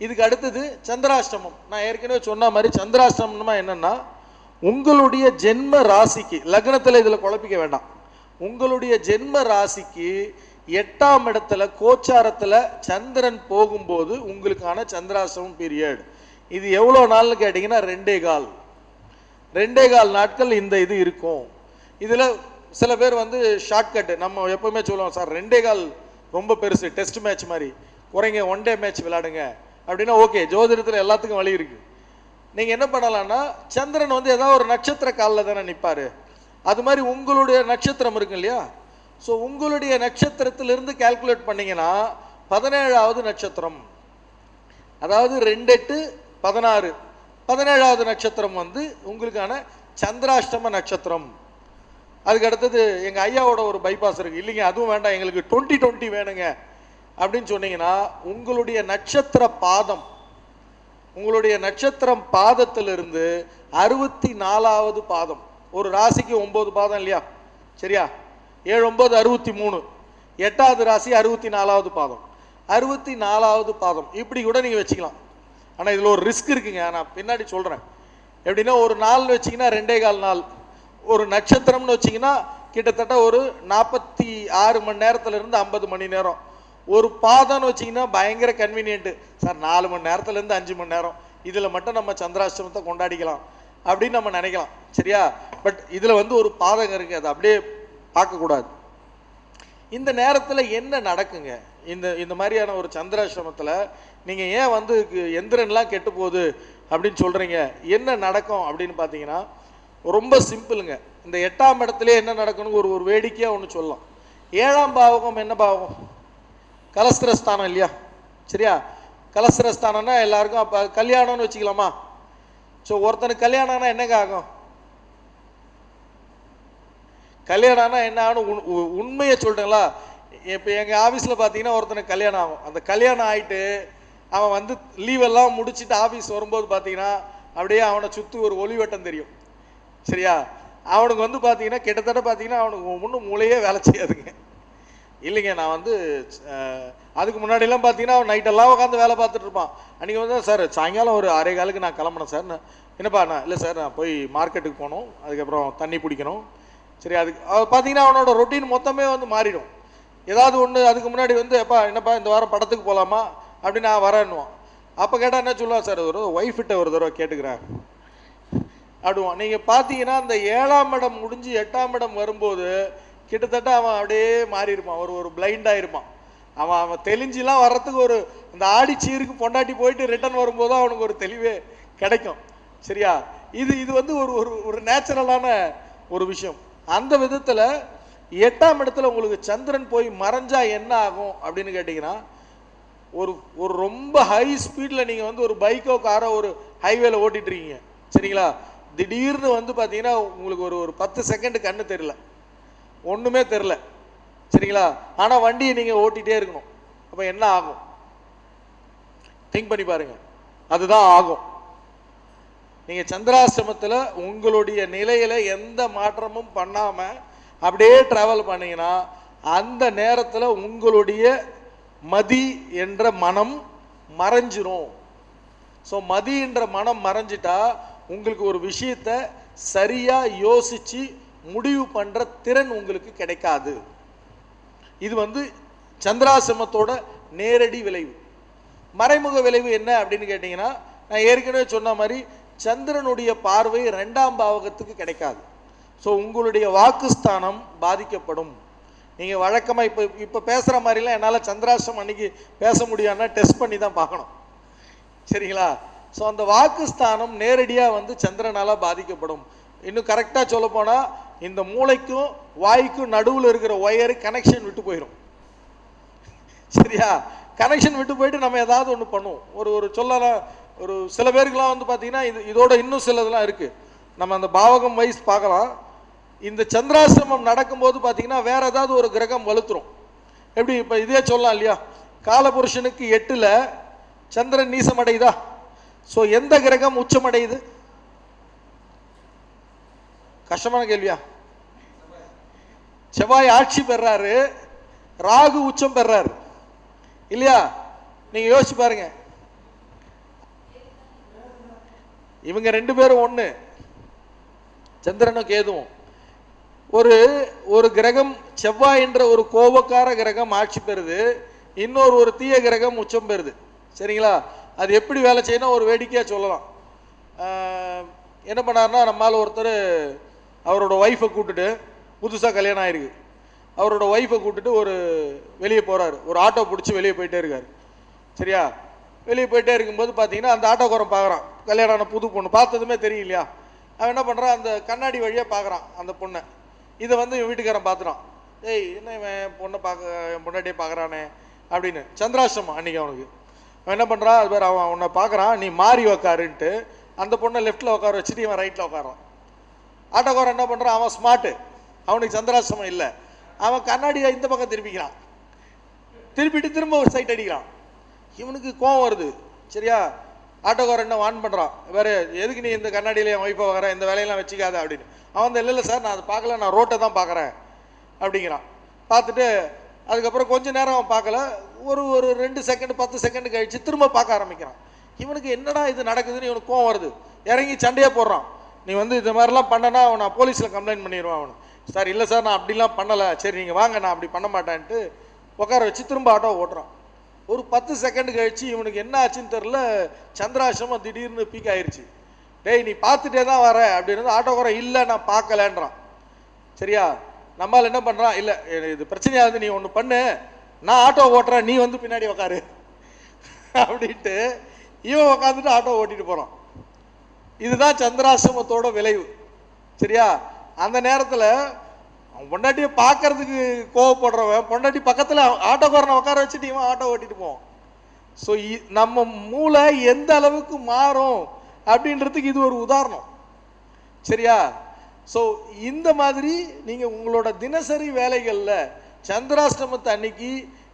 இதுக்கு அடுத்தது சந்திராஷ்டமம். நான் ஏற்கனவே சொன்ன மாதிரி சந்திராஷ்டமம்னா என்னன்னா, உங்களுடைய ஜென்ம ராசிக்கு, லக்னத்தில் இதில் குழப்பிக்க வேண்டாம், உங்களுடைய ஜென்ம ராசிக்கு 8ஆம் இடத்துல கோச்சாரத்தில் சந்திரன் போகும்போது உங்களுக்கான சந்திராஷ்டமம் பீரியட். இது எவ்வளோ நாள்னு கேட்டிங்கன்னா 2.25 நாட்கள் இந்த இது இருக்கும். இதில் சில பேர் வந்து ஷார்ட்கட், நம்ம எப்பவுமே சொல்லுவோம், சார் 2.25 ரொம்ப பெருசு, டெஸ்ட் மேட்ச் மாதிரி, குறைங்க 1 டே மேட்ச் விளையாடுங்க அப்படின்னா ஓகே. ஜோதிடத்தில் எல்லாத்துக்கும் வழி இருக்கு. நீங்கள் என்ன பண்ணலாம்னா, சந்திரன் வந்து ஏதாவது ஒரு நட்சத்திர காலில் தானே நிற்பார். அது மாதிரி உங்களுடைய நட்சத்திரம் இருக்கு இல்லையா? ஸோ உங்களுடைய நட்சத்திரத்திலிருந்து கால்குலேட் பண்ணிங்கன்னா 17வது நட்சத்திரம், அதாவது 2-8-16, 17வது நட்சத்திரம் வந்து உங்களுக்கான சந்திராஷ்டம நட்சத்திரம். அதுக்கு அடுத்தது எங்கள் ஐயாவோட ஒரு பைபாஸ் இருக்குது, இல்லைங்க அதுவும் வேண்டாம் எங்களுக்கு 20-20 வேணுங்க அப்படின்னு சொன்னீங்கன்னா, உங்களுடைய நட்சத்திர பாதம், உங்களுடைய நட்சத்திரம் பாதத்திலிருந்து 64வது பாதம், ஒரு ராசிக்கு 9 பாதம் இல்லையா? சரியா? 7, 9, 63, 8வது ராசி 64வது பாதம், 64வது பாதம் இப்படி கூட நீங்கள் வச்சுக்கலாம். ஆனால் இதில் ஒரு ரிஸ்க் இருக்குங்க, நான் பின்னாடி சொல்கிறேன். எப்படின்னா, ஒரு நாள்னு வச்சிங்கன்னா 2.25 நாள், ஒரு நட்சத்திரம்னு வச்சிங்கன்னா கிட்டத்தட்ட ஒரு 46 மணி நேரத்துலேருந்து 50 மணி நேரம். ஒரு பாதம்னு வச்சிங்கன்னா பயங்கர கன்வீனியன்ட்டு, சார் 4 மணி நேரத்துலேருந்து 5 மணி நேரம், இதில் மட்டும் நம்ம சந்திராஷ்டமத்தை கொண்டாடிக்கலாம் அப்படின்னு நம்ம நினைக்கலாம். சரியா? பட் இதில் வந்து ஒரு பாதகம் இருக்குது, அதை அப்படியே பார்க்கக்கூடாது. இந்த நேரத்தில் என்ன நடக்குங்க? இந்த மாதிரியான ஒரு சந்திராஷ்டமத்தில் நீங்கள் ஏன் வந்து எந்திரன்லாம் கெட்டு போகுது அப்படின்னு சொல்கிறீங்க, என்ன நடக்கும் அப்படின்னு பார்த்தீங்கன்னா ரொம்ப சிம்பிளுங்க. இந்த 8ஆம் இடத்துல என்ன நடக்கணும் ஒரு வேடிக்கையாக ஒன்று சொல்லலாம். 7ஆம் பாவகம் என்ன பாவகம்? கலஸ்திரஸ்தானம் இல்லையா? சரியா? கலஸ்திரஸ்தானம்னா எல்லாருக்கும் அப்போ கல்யாணம்னு வச்சுக்கலாமா? ஸோ ஒருத்தனுக்கு கல்யாணம்னா என்னங்க ஆகும்? கல்யாணம்னா என்ன ஆகும்? உண்மையை சொல்லிட்டுங்களா? இப்போ எங்கள் ஆஃபீஸில் பார்த்தீங்கன்னா ஒருத்தனுக்கு கல்யாணம் ஆகும். அந்த கல்யாணம் ஆகிட்டு அவன் வந்து லீவெல்லாம் முடிச்சுட்டு ஆஃபீஸ் வரும்போது பார்த்தீங்கன்னா அப்படியே அவனை சுற்றி ஒரு ஒளிவட்டம் தெரியும். சரியா? அவனுக்கு வந்து பார்த்தீங்கன்னா கிட்டத்தட்ட பார்த்தீங்கன்னா அவனுக்கு ஒன்றும் மூளையே வேலை செய்யாதுங்க. இல்லைங்க, நான் வந்து அதுக்கு முன்னாடிலாம் பார்த்தீங்கன்னா அவன் நைட்டெல்லாம் உட்காந்து வேலை பார்த்துட்டு இருப்பான். அன்றைக்கி வந்து சார் சாயங்காலம் ஒரு 6:15 நான் கிளம்புனேன் சார். என்னப்பா? நான் இல்லை சார், நான் போய் மார்க்கெட்டுக்கு போகணும், அதுக்கப்புறம் தண்ணி பிடிக்கணும். சரி, அதுக்கு பார்த்தீங்கன்னா அவனோட ரொட்டீன் மொத்தமே வந்து மாறிடும். ஏதாவது ஒன்று அதுக்கு முன்னாடி வந்து எப்பா என்னப்பா இந்த வாரம் படத்துக்கு போகலாமா அப்படின்னு நான் வரேன்னுவான். அப்போ கேட்டால் என்ன சொல்லுவான், சார் ஒரு ஒய்ஃபிட்ட ஒரு தடவை கேட்டுக்கிறேன் அப்படிவான். நீங்கள் பார்த்தீங்கன்னா அந்த 7ஆம் இடம் முடிஞ்சு 8ஆம் இடம் வரும்போது கிட்டத்தட்ட அவன் அப்படியே மாறி இருப்பான், ஒரு பிளைண்டாக இருப்பான். அவன் தெளிஞ்சிலாம் வர்றதுக்கு ஒரு இந்த ஆடிச்சீருக்கு பொண்டாட்டி போயிட்டு ரிட்டர்ன் வரும்போது அவனுக்கு ஒரு தெளிவே கிடைக்கும். சரியா? இது வந்து ஒரு நேச்சுரலான ஒரு விஷயம். அந்த விதத்தில் 8ஆம் இடத்துல உங்களுக்கு சந்திரன் போய் மறைஞ்சா என்ன ஆகும் அப்படின்னு கேட்டிங்கன்னா, ஒரு ரொம்ப ஹை ஸ்பீடில் நீங்கள் வந்து ஒரு பைக்கோ காரோ ஒரு ஹைவேல ஓட்டிட்டு இருக்கீங்க. சரிங்களா? திடீர்னு வந்து பார்த்தீங்கன்னா உங்களுக்கு ஒரு 10 செகண்ட் கண்ணு தெரியல, ஒன்றுமே தெரில. சரிங்களா? ஆனால் வண்டியை நீங்கள் ஓட்டிகிட்டே இருக்கணும். அப்போ என்ன ஆகும்? திங்க் பண்ணி பாருங்க. அதுதான் ஆகும். நீங்கள் சந்திராசிரமத்தில் உங்களுடைய நிலையில் எந்த மாற்றமும் பண்ணாமல் அப்படியே ட்ராவல் பண்ணீங்கன்னா அந்த நேரத்தில் உங்களுடைய மதி என்ற மனம் மறைஞ்சிரும். ஸோ மதி என்ற மனம் மறைஞ்சிட்டா உங்களுக்கு ஒரு விஷயத்தை சரியாக யோசித்து முடிவு பண்ணுற திறன் உங்களுக்கு கிடைக்காது. இது வந்து சந்திராசிரமத்தோட நேரடி விளைவு. மறைமுக விளைவு என்ன அப்படின்னு கேட்டிங்கன்னா, நான் ஏற்கனவே சொன்ன மாதிரி சந்திரனுடைய பார்வை 2ஆம் பாவகத்துக்கு கிடைக்காது. ஸோ உங்களுடைய வாக்குஸ்தானம் பாதிக்கப்படும். நீங்கள் வழக்கமாக இப்போ பேசுகிற மாதிரிலாம் என்னால் சந்திராசிரமம் அன்னைக்கு பேச முடியாதுன்னா டெஸ்ட் பண்ணி தான் பார்க்கணும். சரிங்களா? ஸோ அந்த வாக்குஸ்தானம் நேரடியாக வந்து சந்திரனால் பாதிக்கப்படும். இன்னும் கரெக்டாக சொல்ல போனால் இந்த மூளைக்கும் வாய்க்கும் நடுவில் இருக்கிற ஒயரு கனெக்ஷன் விட்டு போயிடும். சரியா? கனெக்ஷன் விட்டு போயிட்டு நம்ம ஏதாவது ஒன்று பண்ணுவோம். ஒரு சொல்லலாம், ஒரு சில பேருக்குலாம் வந்து பார்த்தீங்கன்னா இதோட இன்னும் சிலதெல்லாம் இருக்குது. நம்ம அந்த பாவகம் வைஸ் பார்க்கலாம். இந்த சந்திராசிரமம் நடக்கும்போது பார்த்தீங்கன்னா வேற ஏதாவது ஒரு கிரகம் வலுத்துரும். எப்படி இப்போ இதே சொல்லலாம் இல்லையா, காலபுருஷனுக்கு 8ல் சந்திரன் நீசமடையுதா? ஸோ எந்த கிரகம் உச்சமடையுது? கஷ்டமான கேள்வியா? செவ்வாய் ஆட்சி பெறாரு, ராகு உச்சம் பெறாரு இல்லையா? நீங்க யோசிச்சு பாருங்க, இவங்க 2 பேரும் ஒண்ணு, சந்திரனும் கேதுவும். ஒரு கிரகம் செவ்வாய் என்ற ஒரு கோபக்கார கிரகம் ஆட்சி பெறுது, இன்னொரு தீய கிரகம் உச்சம் பெறுது. சரிங்களா? அது எப்படி வேலை செய்யணும் ஒரு வேடிக்கையாக சொல்லலாம். என்ன பண்ணாருன்னா, நம்மால் ஒருத்தர் அவரோட ஒய்ஃபை கூப்பிட்டுட்டு, புதுசாக கல்யாணம் ஆயிருக்கு, அவரோட ஒய்ஃபை கூப்பிட்டுட்டு வெளியே போகிறாரு, ஒரு ஆட்டோ பிடிச்சி வெளியே போயிட்டே இருக்காரு. சரியா? வெளியே போயிட்டே இருக்கும்போது பார்த்தீங்கன்னா அந்த ஆட்டோக்காரன் பார்க்குறான், கல்யாணம் ஆன புது பொண்ணு பார்த்ததுமே தெரியும் இல்லையா, அவன் என்ன பண்ணுறான், அந்த கண்ணாடி வழியாக பார்க்குறான் அந்த பொண்ணை. இதை வந்து இவன் வீட்டுக்காரன் பார்த்துறான், ஏய் என்ன இவன் என் பொண்டாட்டியை பார்க்குறானே அப்படின்னு. சந்திராஷ்டிரமம் அன்றைக்கி அவனுக்கு. அவன் என்ன பண்ணுறான், அது பேர் அவன் உன்னை பார்க்குறான், நீ மாறி உக்காருன்ட்டு அந்த பொண்ணை லெஃப்ட்டில் உட்கார வச்சுட்டு இவன் ரைட்டில் உட்காரான். ஆட்டோக்காரன் என்ன பண்ணுறான், அவன் ஸ்மார்ட்டு, அவனுக்கு சந்திராஷ்டிரமம் இல்லை, அவன் கண்ணாடியை இந்த பக்கம் திருப்பிக்கிறான், திருப்பிட்டு திரும்ப ஒரு சைட் அடிக்கிறான். இவனுக்கு கோவம் வருது. சரியா? ஆட்டோக்காரன் என்ன வான் பண்ணுறான், வேறு எதுக்கு நீ இந்த கண்ணாடியில் என் ஒய்ஃபை வர, இந்த வேலையெல்லாம் வச்சுக்காத அப்படின்னு. அவன் வந்து இல்லை சார் நான் அதை பார்க்கல, நான் ரோட்டை தான் பார்க்குறேன் அப்படிங்கிறான். பார்த்துட்டு அதுக்கப்புறம் கொஞ்ச நேரம் அவன் பார்க்கல, ஒரு 2 செகண்ட் 10 செகண்ட் கழிச்சு திரும்ப பார்க்க ஆரம்பிக்கிறான். இவனுக்கு என்னடா இது நடக்குதுன்னு இவனுக்கு கோவம் வருது. இறங்கி சண்டையே போடுறான், நீ வந்து இது மாதிரிலாம் பண்ணனா நான் போலீஸில் கம்ப்ளைண்ட் பண்ணிடுவான். அவனு, சார் இல்லை சார் நான் அப்படிலாம் பண்ணலை, சரி நீங்கள் வாங்க நான் அப்படி பண்ண மாட்டேன்ட்டு உட்கார வச்சு திரும்ப ஆட்டோ ஓட்டுறான். ஒரு 10 செகண்ட் கழிச்சு இவனுக்கு என்ன ஆச்சுன்னு தெரில, சந்திராசிரமம் திடீர்னு பீக் ஆயிடுச்சு. டேய் நீ பார்த்துட்டே தான் வர அப்படின்னு. ஆட்டோக்காரன் இல்லை நான் பார்க்கலன்றான். சரியா? நம்மால் என்ன பண்ணுறான், இல்லை இது பிரச்சனையாகுது, நீ ஒன்று பண்ணு, நான் ஆட்டோ ஓட்டுறேன், நீ வந்து பின்னாடி உக்காரு அப்படின்ட்டு இவன் உக்காந்துட்டு ஆட்டோ ஓட்டிட்டு போகிறான். இதுதான் சந்திராசிரமத்தோட விளைவு. சரியா? அந்த நேரத்தில் அவன் பொண்டாட்டியை பார்க்கறதுக்கு கோவப்படுறவன் பொண்டாட்டி பக்கத்தில் ஆட்டோக்காரனை உட்கார வச்சுட்டு இவன் ஆட்டோ ஓட்டிட்டு போவான். ஸோ நம்ம மூளை எந்த அளவுக்கு மாறும் அப்படின்றதுக்கு இது ஒரு உதாரணம். சரியா? ஸோ இந்த மாதிரி நீங்கள் உங்களோட தினசரி வேலைகளில் சந்திராஷ்டமத்தை அன்னைக்கு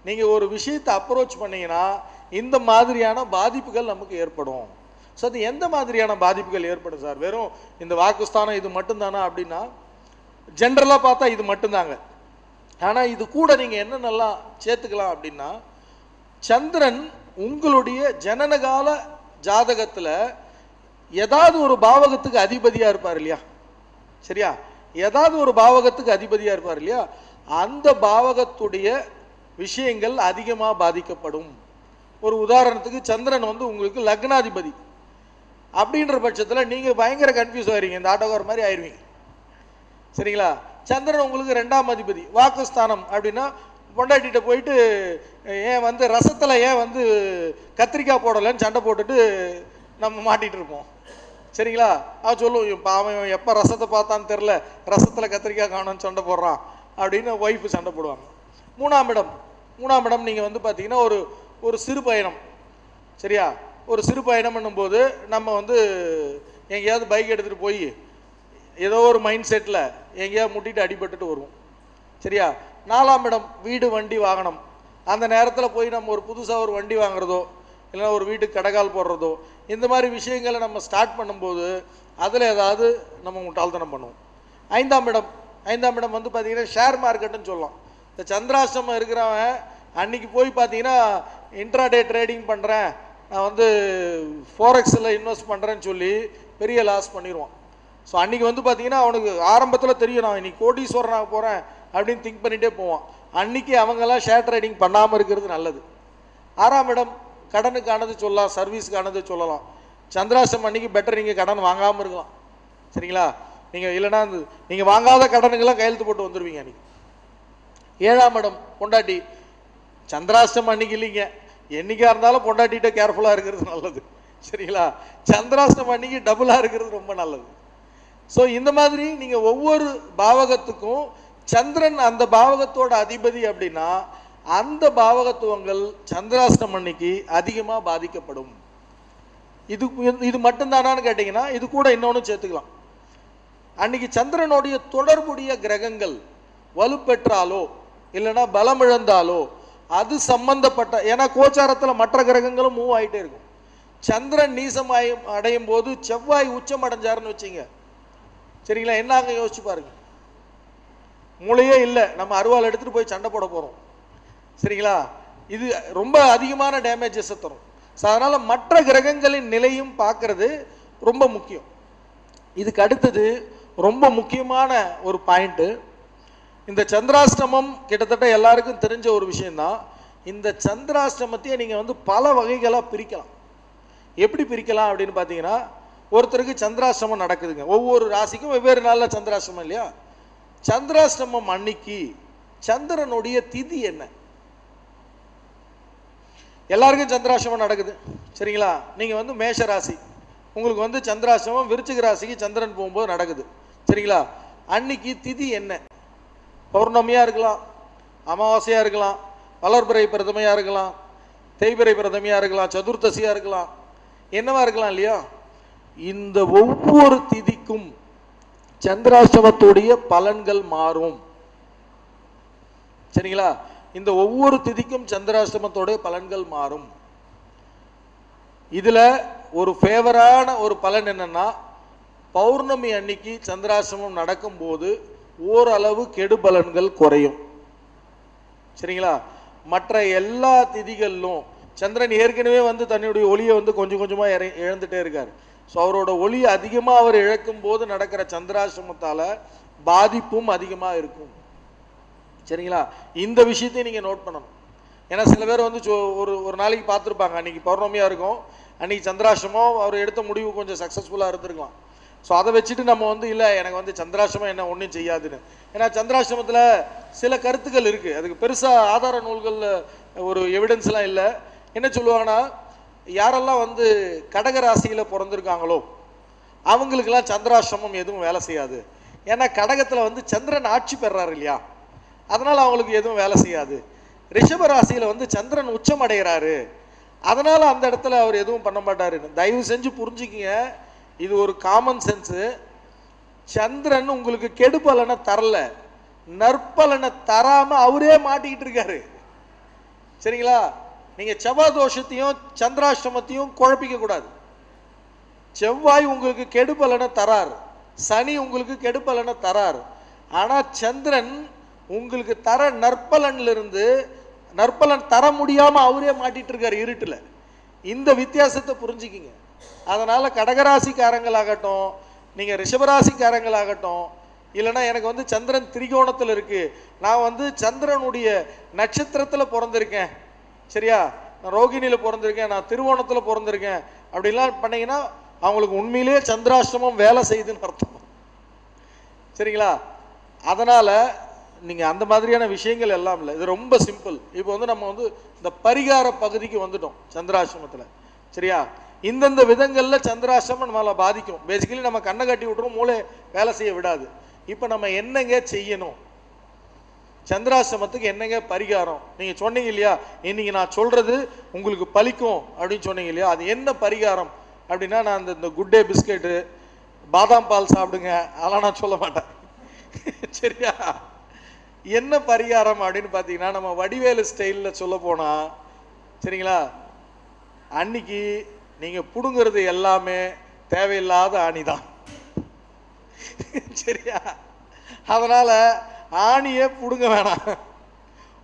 நீங்கள் ஒரு விஷயத்தை அப்ரோச் பண்ணீங்கன்னா இந்த மாதிரியான பாதிப்புகள் நமக்கு ஏற்படும். ஸோ அது எந்த மாதிரியான பாதிப்புகள் ஏற்படும் சார்? வெறும் இந்த வாக்குஸ்தானம் இது மட்டும்தானா அப்படின்னா, ஜென்ரலாக பார்த்தா இது மட்டும்தாங்க. ஆனால் இது கூட நீங்கள் என்னென்னலாம் சேர்த்துக்கலாம் அப்படின்னா, சந்திரன் உங்களுடைய ஜனனகால ஜாதகத்தில் ஏதாவது ஒரு பாவகத்துக்கு அதிபதியாக இருப்பார் இல்லையா? சரியா? ஏதாவது ஒரு பாவகத்துக்கு அதிபதியாக இருப்பார் இல்லையா? அந்த பாவகத்துடைய விஷயங்கள் அதிகமாக பாதிக்கப்படும். ஒரு உதாரணத்துக்கு சந்திரன் வந்து உங்களுக்கு லக்னாதிபதி அப்படின்ற பட்சத்தில் நீங்கள் பயங்கர கன்ஃபியூஸ் ஆயிருவீங்க, இந்த ஆட்டோக்கார மாதிரி ஆயிடுவீங்க. சரிங்களா? சந்திரன் உங்களுக்கு 2ஆம் அதிபதி வாக்குஸ்தானம் அப்படின்னா, பொண்டாட்டிகிட்ட போயிட்டு ஏன் வந்து ரசத்தில் ஏன் வந்து கத்திரிக்காய் போடலைன்னு சண்டை போட்டுட்டு நம்ம மாட்டிகிட்டு இருப்போம். சரிங்களா? அவன் சொல்லுவோம், அவன் எப்போ ரசத்தை பார்த்தான்னு தெரில, ரசத்தில் கத்திரிக்காய் காணும்னு சண்டை போடுறான் அப்படின்னு ஒய்ஃபு சண்டை போடுவாங்க. 3ஆம் இடம் நீங்கள் வந்து பார்த்தீங்கன்னா ஒரு சிறு பயணம். சரியா? ஒரு சிறு பயணம் பண்ணும்போது நம்ம வந்து எங்கேயாவது பைக் எடுத்துகிட்டு போய் ஏதோ ஒரு மைண்ட் செட்டில் எங்கேயாவது முட்டிட்டு அடிபட்டுட்டு வருவோம். சரியா? 4ஆம் இடம் வீடு வண்டி வாகனம். அந்த நேரத்தில் போய் நம்ம ஒரு புதுசாக ஒரு வண்டி வாங்குறதோ இல்லைன்னா ஒரு வீட்டுக்கு கடைக்கால் போடுறதோ இந்த மாதிரி விஷயங்களை நம்ம ஸ்டார்ட் பண்ணும்போது அதில் ஏதாவது நம்ம முட்டாள்தனம் பண்ணுவோம். 5ஆம் இடம் வந்து பார்த்தீங்கன்னா ஷேர் மார்க்கெட்டுன்னு சொல்லலாம். இந்த சந்திராஷ்டமம் இருக்கிறவன் அன்றைக்கி போய் பார்த்தீங்கன்னா இன்ட்ராடே ட்ரேடிங் பண்ணுறேன், நான் வந்து ஃபோரெக்ஸில் இன்வெஸ்ட் பண்ணுறேன்னு சொல்லி பெரிய லாஸ் பண்ணிடுவான். ஸோ அன்றைக்கி வந்து பார்த்தீங்கன்னா அவனுக்கு ஆரம்பத்தில் தெரியும், நான் இன்னைக்கு கோடீஸ்வரனாக போகிறேன் அப்படின்னு திங்க் பண்ணிகிட்டே போவான். அன்றைக்கி அவங்கெல்லாம் ஷேர் ட்ரேடிங் பண்ணாமல் இருக்கிறது நல்லது. 6ஆம் இடம் கடனுக்கானது சொல்லலாம், சர்வீஸுக்கானது சொல்லலாம். சந்திராஷ்டமம் அன்றைக்கி பெட்டர் நீங்கள் கடன் வாங்காமல் இருக்கலாம். சரிங்களா? நீங்கள் இல்லைன்னா நீங்கள் வாங்காத கடனுக்கெல்லாம் கையெழுத்து போட்டு வந்துடுவீங்க அன்றைக்கி. 7ஆம் இடம் பொண்டாட்டி. சந்திராஷ்டமம் அன்றைக்கி இல்லைங்க, என்றைக்காக இருந்தாலும் பொண்டாட்டிகிட்ட கேர்ஃபுல்லாக இருக்கிறது நல்லது. சரிங்களா? சந்திராஷ்டமம் அன்றைக்கி டபுளாக இருக்கிறது ரொம்ப நல்லது. ஸோ இந்த மாதிரி நீங்கள் ஒவ்வொரு பாவகத்துக்கும் சந்திரன் அந்த பாவகத்தோட அதிபதி அப்படின்னா அந்த பாவகத்துவங்கள் சந்திராஷ்டமம் அன்னைக்கு அதிகமாக பாதிக்கப்படும். இது மட்டும்தானான்னு கேட்டிங்கன்னா இது கூட இன்னொன்று சேர்த்துக்கலாம். அன்னைக்கு சந்திரனுடைய தொடர்புடைய கிரகங்கள் வலுப்பெற்றாலோ இல்லைன்னா பலம் இழந்தாலோ அது சம்பந்தப்பட்ட, ஏன்னா கோச்சாரத்தில் மற்ற கிரகங்களும் மூவ் ஆகிட்டே இருக்கும். சந்திரன் நீசம் அடையும் போது செவ்வாய் உச்சம் அடைஞ்சாருன்னு வச்சுங்க, சரிங்களா, என்ன ஆக யோசிச்சு பாருங்க. மூளையே இல்லை, நம்ம அருவாள் எடுத்துட்டு போய் சண்டை போட போறோம், சரிங்களா. இது ரொம்ப அதிகமான டேமேஜஸை தரும். ஸோ அதனால மற்ற கிரகங்களின் நிலையும் பார்க்கறது ரொம்ப முக்கியம். இதுக்கு அடுத்தது ரொம்ப முக்கியமான ஒரு பாயிண்ட், இந்த சந்திராஷ்டமம் கிட்டத்தட்ட எல்லாருக்கும் தெரிஞ்ச ஒரு விஷயம்தான். இந்த சந்திராஷ்டமத்தையே நீங்கள் பல வகைகளாக பிரிக்கலாம். எப்படி பிரிக்கலாம் அப்படின்னு பார்த்தீங்கன்னா, ஒருத்தருக்கு சந்திராஷ்டமம் நடக்குதுங்க, ஒவ்வொரு ராசிக்கும் வெவ்வேறு நாளில் சந்திராஷ்டமம் இல்லையா. சந்திராஷ்டமம் அன்னைக்கு சந்திரனுடைய திதி என்ன? எல்லாருக்கும் சந்திராஷ்டமம் நடக்குது, சரிங்களா. நீங்கள் மேஷ ராசி, உங்களுக்கு சந்திராஷ்டமம் விருச்சிக ராசிக்கு சந்திரன் போகும்போது நடக்குது, சரிங்களா. அன்னைக்கு திதி என்ன? பௌர்ணமியாக இருக்கலாம், அமாவாசையாக இருக்கலாம், வளர்பிறை பிரதமையாக இருக்கலாம், தேய்பிறை பிரதமையாக இருக்கலாம், சதுர்த்தசியாக இருக்கலாம், என்னவா இருக்கலாம் இல்லையா. இந்த ஒவ்வொரு திதிக்கும் சந்திராஷ்டமத்துடைய பலன்கள் மாறும், சரிங்களா. இந்த ஒவ்வொரு திதிக்கும் சந்திராஷ்டமத்தோடைய பலன்கள் மாறும். இதுல ஒரு ஃபேவரான ஒரு பலன் என்னன்னா, பௌர்ணமி அன்னைக்கு சந்திராஷ்டமம் நடக்கும் போது ஓரளவு கெடுபலன்கள் குறையும், சரிங்களா. மற்ற எல்லா திதிகளிலும் சந்திரன் ஏற்கனவே தன்னுடைய ஒளியை கொஞ்சம் கொஞ்சமா இழந்துட்டே இருக்காரு. ஸோ அவரோட ஒளி அதிகமாக அவர் இழக்கும் போது நடக்கிற சந்திராஷ்டமத்தால பாதிப்பும் அதிகமாக இருக்கும், சரிங்களா. இந்த விஷயத்தையும் நீங்கள் நோட் பண்ணணும். ஏன்னா சில பேர் ஒரு நாளைக்கு பார்த்துருப்பாங்க, அன்னைக்கு பௌர்ணமியாக இருக்கும், அன்னைக்கு சந்திராஷ்டமம், அவர் எடுத்த முடிவு கொஞ்சம் சக்ஸஸ்ஃபுல்லாக இருந்திருக்கலாம். ஸோ அதை வச்சுட்டு நம்ம இல்லை எனக்கு சந்திராஷ்டமம் என்ன ஒன்றும் செய்யாதுன்னு. ஏன்னா சந்திராஷ்டமத்தில் சில கருத்துக்கள் இருக்குது, அதுக்கு பெருசாக ஆதார நூல்களில் ஒரு எவிடன்ஸ்லாம் இல்லை. என்ன சொல்லுவாங்கன்னா, யாரெல்லாம் கடக ராசியில் பிறந்திருக்காங்களோ அவங்களுக்கெல்லாம் சந்திராஷ்டமம் எதுவும் வேலை செய்யாது. ஏன்னா கடகத்தில் சந்திரன் ஆட்சி பெறாரு இல்லையா, அதனால் அவங்களுக்கு எதுவும் வேலை செய்யாது. ரிஷப ராசியில் சந்திரன் உச்சம் அடைகிறாரு, அதனால் அந்த இடத்துல அவர் எதுவும் பண்ண மாட்டாருன்னு. தயவு செஞ்சு புரிஞ்சுக்கிங்க, இது ஒரு காமன் சென்ஸு. சந்திரன் உங்களுக்கு கெடுபலனை தரல, நற்பலனை தராம அவரே மாட்டிக்கிட்டு இருக்காரு, சரிங்களா. நீங்க செவ்வாய் தோஷத்தையும் சந்திராஷ்டமத்தையும் குழப்பிக்க கூடாது. செவ்வாய் உங்களுக்கு கெடுபலனை தரார், சனி உங்களுக்கு கெடுபலனை தரார். ஆனா சந்திரன் உங்களுக்கு தர நற்பலன்ல இருந்து நற்பலன் தர முடியாம அவரே மாட்டிட்டு இருக்காரு இருட்டுல. இந்த வித்தியாசத்தை புரிஞ்சுக்கிங்க. அதனால கடகராசிக்காரங்களாகட்டும், நீங்க ரிஷபராசிக்காரங்களாகட்டும், இல்லைன்னா எனக்கு சந்திரன் திரிகோணத்தில் இருக்கு, நான் சந்திரனுடைய நட்சத்திரத்தில் பிறந்திருக்கேன், சரியா, நான் ரோகிணியில் பிறந்திருக்கேன், நான் திருவோணத்தில் பிறந்திருக்கேன் அப்படின்லாம் பண்ணீங்கன்னா அவங்களுக்கு உண்மையிலேயே சந்திராஷ்டமம் வேலை செய்யுதுன்னு அர்த்தம், சரிங்களா. அதனால நீங்க அந்த மாதிரியான விஷயங்கள் எல்லாம் இல்லை, இது ரொம்ப சிம்பிள். இப்போ நம்ம இந்த பரிகார பகுதிக்கு வந்துட்டோம் சந்திராஷ்டமத்தில், சரியா. இந்தந்த விதங்கள்ல சந்திராஷ்டமம் நம்மளை பாதிக்கும். பேசிக்கலி நம்ம கண்ணை கட்டி விட்டுரும், மூளை வேலை செய்ய விடாது. இப்போ நம்ம என்னங்க செய்யணும், சந்திராஷ்டமத்துக்கு என்னங்க பரிகாரம்? நீங்க சொன்னீங்க இல்லையா, இன்னைக்கு நான் சொல்றது உங்களுக்கு பலிக்கும் அப்படின்னு சொன்னீங்க இல்லையா, அது என்ன பரிகாரம் அப்படின்னா, நான் இந்த குட் டே பிஸ்கெட்டு, பாதாம் பால் சாப்பிடுங்க, அதெல்லாம் நான் சொல்ல மாட்டேன், சரியா. என்ன பரிகாரம் அப்படின்னு பார்த்தீங்கன்னா, நம்ம வடிவேலு ஸ்டைலில் சொல்ல போனா, சரிங்களா, அன்னைக்கு நீங்க புடுங்கிறது எல்லாமே தேவையில்லாத ஆணிதான், சரியா. அதனால ஆணியை புடுங்க வேணாம்.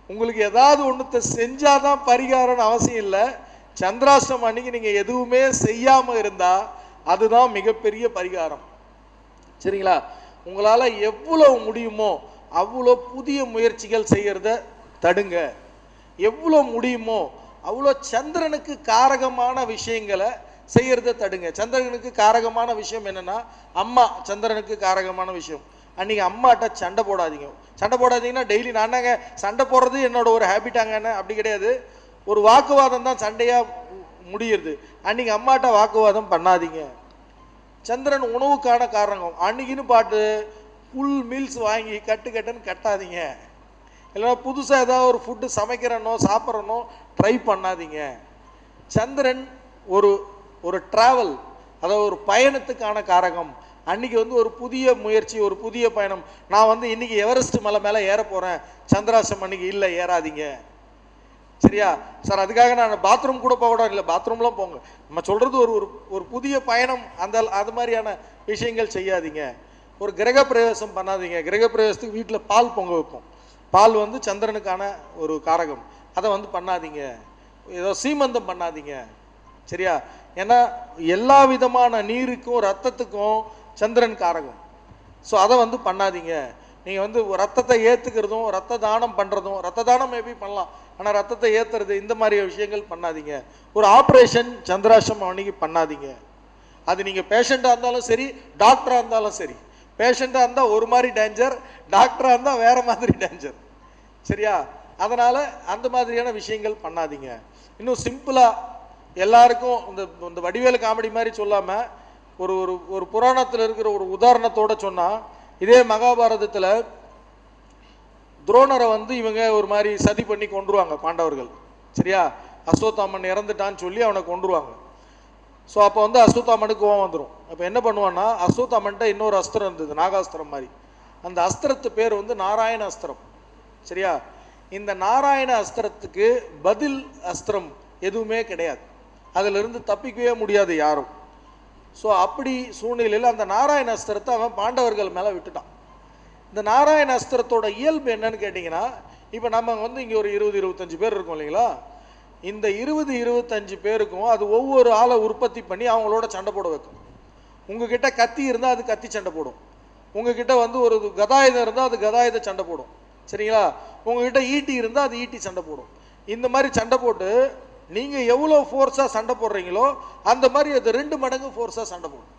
உங்களுக்கு ஏதாவது ஒன்றுத்த செஞ்சாதான் பரிகாரம்னு அவசியம் இல்லை. சந்திராஷ்டமம் அன்னைக்கு நீங்க எதுவுமே செய்யாம இருந்தா அதுதான் மிகப்பெரிய பரிகாரம், சரிங்களா. உங்களால எவ்வளவு முடியுமோ அவ்வளோ புதிய முயற்சிகள் செய்யறத தடுங்க. எவ்வளோ முடியுமோ அவ்வளோ சந்திரனுக்கு காரகமான விஷயங்களை செய்யறத தடுங்க. சந்திரனுக்கு காரகமான விஷயம் என்னன்னா, அம்மா சந்திரனுக்கு காரகமான விஷயம். அன்றைக்கி அம்மாட்ட சண்டை போடாதீங்க. சண்டை போடாதீங்கன்னா டெய்லி நானாங்க சண்டை போடுறது என்னோட ஒரு ஹேபிட்டாங்கன்னு அப்படி கிடையாது. ஒரு வாக்குவாதம் தான் சண்டையாக முடியுது. அன்றைக்கி அம்மாட்ட வாக்குவாதம் பண்ணாதீங்க. சந்திரன் உணவுக்கான காரணம். அன்னைக்குன்னு பாட்டு ஃபுல் மீல்ஸ் வாங்கி கட்டுன்னு கட்டாதீங்க. இல்லைன்னா புதுசாக ஏதாவது ஒரு ஃபுட்டு சமைக்கிறனோ சாப்பிட்றனோ ட்ரை பண்ணாதீங்க. சந்திரன் ஒரு ஒரு ட்ராவல், அதாவது ஒரு பயணத்துக்கான காரகம். அன்றைக்கி வந்து ஒரு புதிய முயற்சி, ஒரு புதிய பயணம். நான் வந்து இன்றைக்கி எவரெஸ்ட் மலை மேலே ஏற போகிறேன், சந்திராஷ்டம் அன்றைக்கி இல்லை, ஏறாதீங்க. சரியா சார்? அதுக்காக நான் பாத்ரூம் கூட போகக்கூடாது, இல்லை பாத்ரூம்லாம் போங்க. நம்ம சொல்கிறது ஒரு ஒரு புதிய பயணம். அது மாதிரியான விஷயங்கள் செய்யாதீங்க. ஒரு கிரக பிரவேசம் பண்ணாதீங்க. கிரக பிரவேசத்துக்கு வீட்டில் பால் பொங்க வைப்போம். பால் வந்து சந்திரனுக்கான ஒரு காரகம். அதை வந்து பண்ணாதீங்க. ஏதோ சீமந்தம் பண்ணாதீங்க. சரியா? ஏன்னா எல்லா விதமான நீருக்கும் ரத்தத்துக்கும் சந்திரன் காரகம். ஸோ அதை வந்து பண்ணாதீங்க. நீங்கள் வந்து ரத்தத்தை ஏற்றுக்கிறதும் ரத்த தானம் பண்ணுறதும், ரத்த தானம் மேபி பண்ணலாம், ஆனால் ரத்தத்தை ஏற்றுறது இந்த மாதிரி விஷயங்கள் பண்ணாதீங்க. ஒரு ஆப்ரேஷன் சந்திராஷ்டம் அன்னைக்கு பண்ணாதீங்க. அது நீங்கள் பேஷண்ட்டாக இருந்தாலும் சரி, டாக்டராக இருந்தாலும் சரி. பேஷண்ட்டாக இருந்தால் ஒரு மாதிரி டேஞ்சர், டாக்டராக இருந்தால் வேறு மாதிரி டேஞ்சர். சரியா? அதனால் அந்த மாதிரியான விஷயங்கள் பண்ணாதீங்க. இன்னும் சிம்பிளாக எல்லாருக்கும் இந்த வடிவேலு காமெடி மாதிரி சொல்லாமல் ஒரு ஒரு புராணத்தில் இருக்கிற ஒரு உதாரணத்தோடு சொன்னால், இதே மகாபாரதத்தில் துரோணரை வந்து இவங்க ஒரு மாதிரி சதி பண்ணி கொண்டுருவாங்க பாண்டவர்கள். சரியா? அஸ்வத்தாமன் இறந்துட்டான்னு சொல்லி அவனை கொண்டுருவாங்க. ஸோ அப்போ வந்து அஸ்வத்தாமனுக்கு கோவம் வந்துடும். அப்போ என்ன பண்ணுவான்னா, அஸ்வத்தாமன்ட்ட இன்னொரு அஸ்திரம் இருந்தது, நாகாஸ்திரம் மாதிரி. அந்த அஸ்திரத்து பேர் வந்து நாராயண அஸ்திரம். சரியா? இந்த நாராயண அஸ்திரத்துக்கு பதில் அஸ்திரம் எதுவுமே கிடையாது. அதிலிருந்து தப்பிக்கவே முடியாது யாரும். ஸோ அப்படி சூழ்நிலையில் அந்த நாராயண அஸ்திரத்தை அவன் பாண்டவர்கள் மேலே விட்டுட்டான். இந்த நாராயண அஸ்திரத்தோட இயல்பு என்னன்னு கேட்டிங்கன்னா, இப்போ நம்ம வந்து இங்கே ஒரு 20-25 பேர் இருக்கோம் இல்லைங்களா? இந்த 20-25 பேருக்கும் அது ஒவ்வொரு ஆளை உற்பத்தி பண்ணி அவங்களோட சண்டை போட வைக்கும். உங்ககிட்ட கத்தி இருந்தால் அது கத்தி சண்டை போடும். உங்ககிட்ட வந்து ஒரு கதாயுதம் இருந்தால் அது கதாயுத சண்டை போடும். சரிங்களா? உங்ககிட்ட ஈட்டி இருந்தால் அது ஈட்டி சண்டை போடும். இந்த மாதிரி சண்டை போட்டு நீங்கள் எவ்வளோ ஃபோர்ஸாக சண்டை போடுறீங்களோ அந்த மாதிரி அது 2 மடங்கு ஃபோர்ஸாக சண்டை போடும்.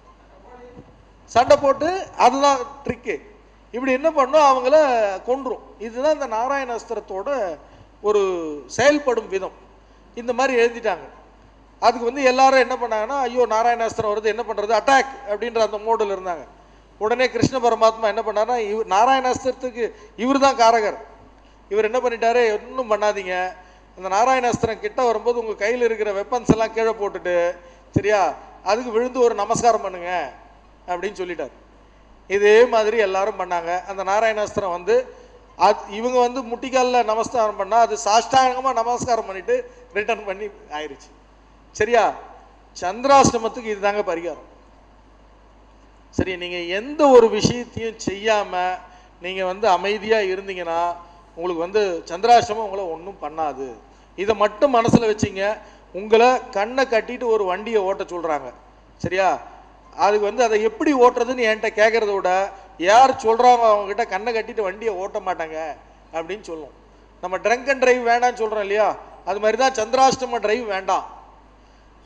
சண்டை போட்டு அதுதான் ட்ரிக்கு. இப்படி என்ன பண்ணும், அவங்கள கொன்றும். இதுதான் இந்த நாராயண அஸ்திரத்தோட ஒரு செயல்படும் விதம். இந்த மாதிரி எழுதிட்டாங்க. அதுக்கு வந்து எல்லாரும் என்ன பண்ணாங்கன்னா, ஐயோ நாராயண அஸ்திரம் வருது, என்ன பண்ணுறது, அட்டாக் அப்படின்ற அந்த மோடில் இருந்தாங்க. உடனே கிருஷ்ண பரமாத்மா என்ன பண்ணாருன்னா, நாராயண அஸ்திரத்துக்கு இவர் தான் காரகர். இவர் என்ன பண்ணிட்டாரு, ஒன்றும் பண்ணாதீங்க, அந்த நாராயண அஸ்திரம் கிட்ட வரும்போது உங்கள் கையில் இருக்கிற வெப்பன்ஸ் எல்லாம் கீழே போட்டுட்டு, சரியா, அதுக்கு விழுந்து ஒரு நமஸ்காரம் பண்ணுங்க அப்படின்னு சொல்லிட்டார். இதே மாதிரி எல்லாரும் பண்ணாங்க. அந்த நாராயணாஸ்திரம் வந்து இவங்க வந்து முட்டிக்காலில் நமஸ்காரம் பண்ணால் அது சாஷ்டாங்கமாக நமஸ்காரம் பண்ணிட்டு ரிட்டர்ன் பண்ணி ஆயிடுச்சு. சரியா? சந்திராஷ்டமத்துக்கு இதுதாங்க பரிகாரம். சரி, நீங்கள் எந்த ஒரு விஷயத்தையும் செய்யாமல் நீங்கள் வந்து அமைதியாக இருந்தீங்கன்னா உங்களுக்கு வந்து சந்திராஷ்டமம் உங்களை ஒன்றும் பண்ணாது. இதை மட்டும் மனசில் வச்சிங்க. உங்களை கண்ணை கட்டிட்டு ஒரு வண்டியை ஓட்ட சொல்கிறாங்க. சரியா? அதுக்கு வந்து அதை எப்படி ஓட்டுறதுன்னு என்கிட்ட கேட்குறத விட, யார் சொல்கிறாங்க அவங்ககிட்ட கண்ணை கட்டிட்டு வண்டியை ஓட்ட மாட்டாங்க அப்படின்னு சொல்லும். நம்ம ட்ரங்க் அண்ட் டிரைவ் வேண்டாம்னு சொல்கிறோம் இல்லையா? அது மாதிரி தான் சந்திராஷ்டம டிரைவ் வேண்டாம்.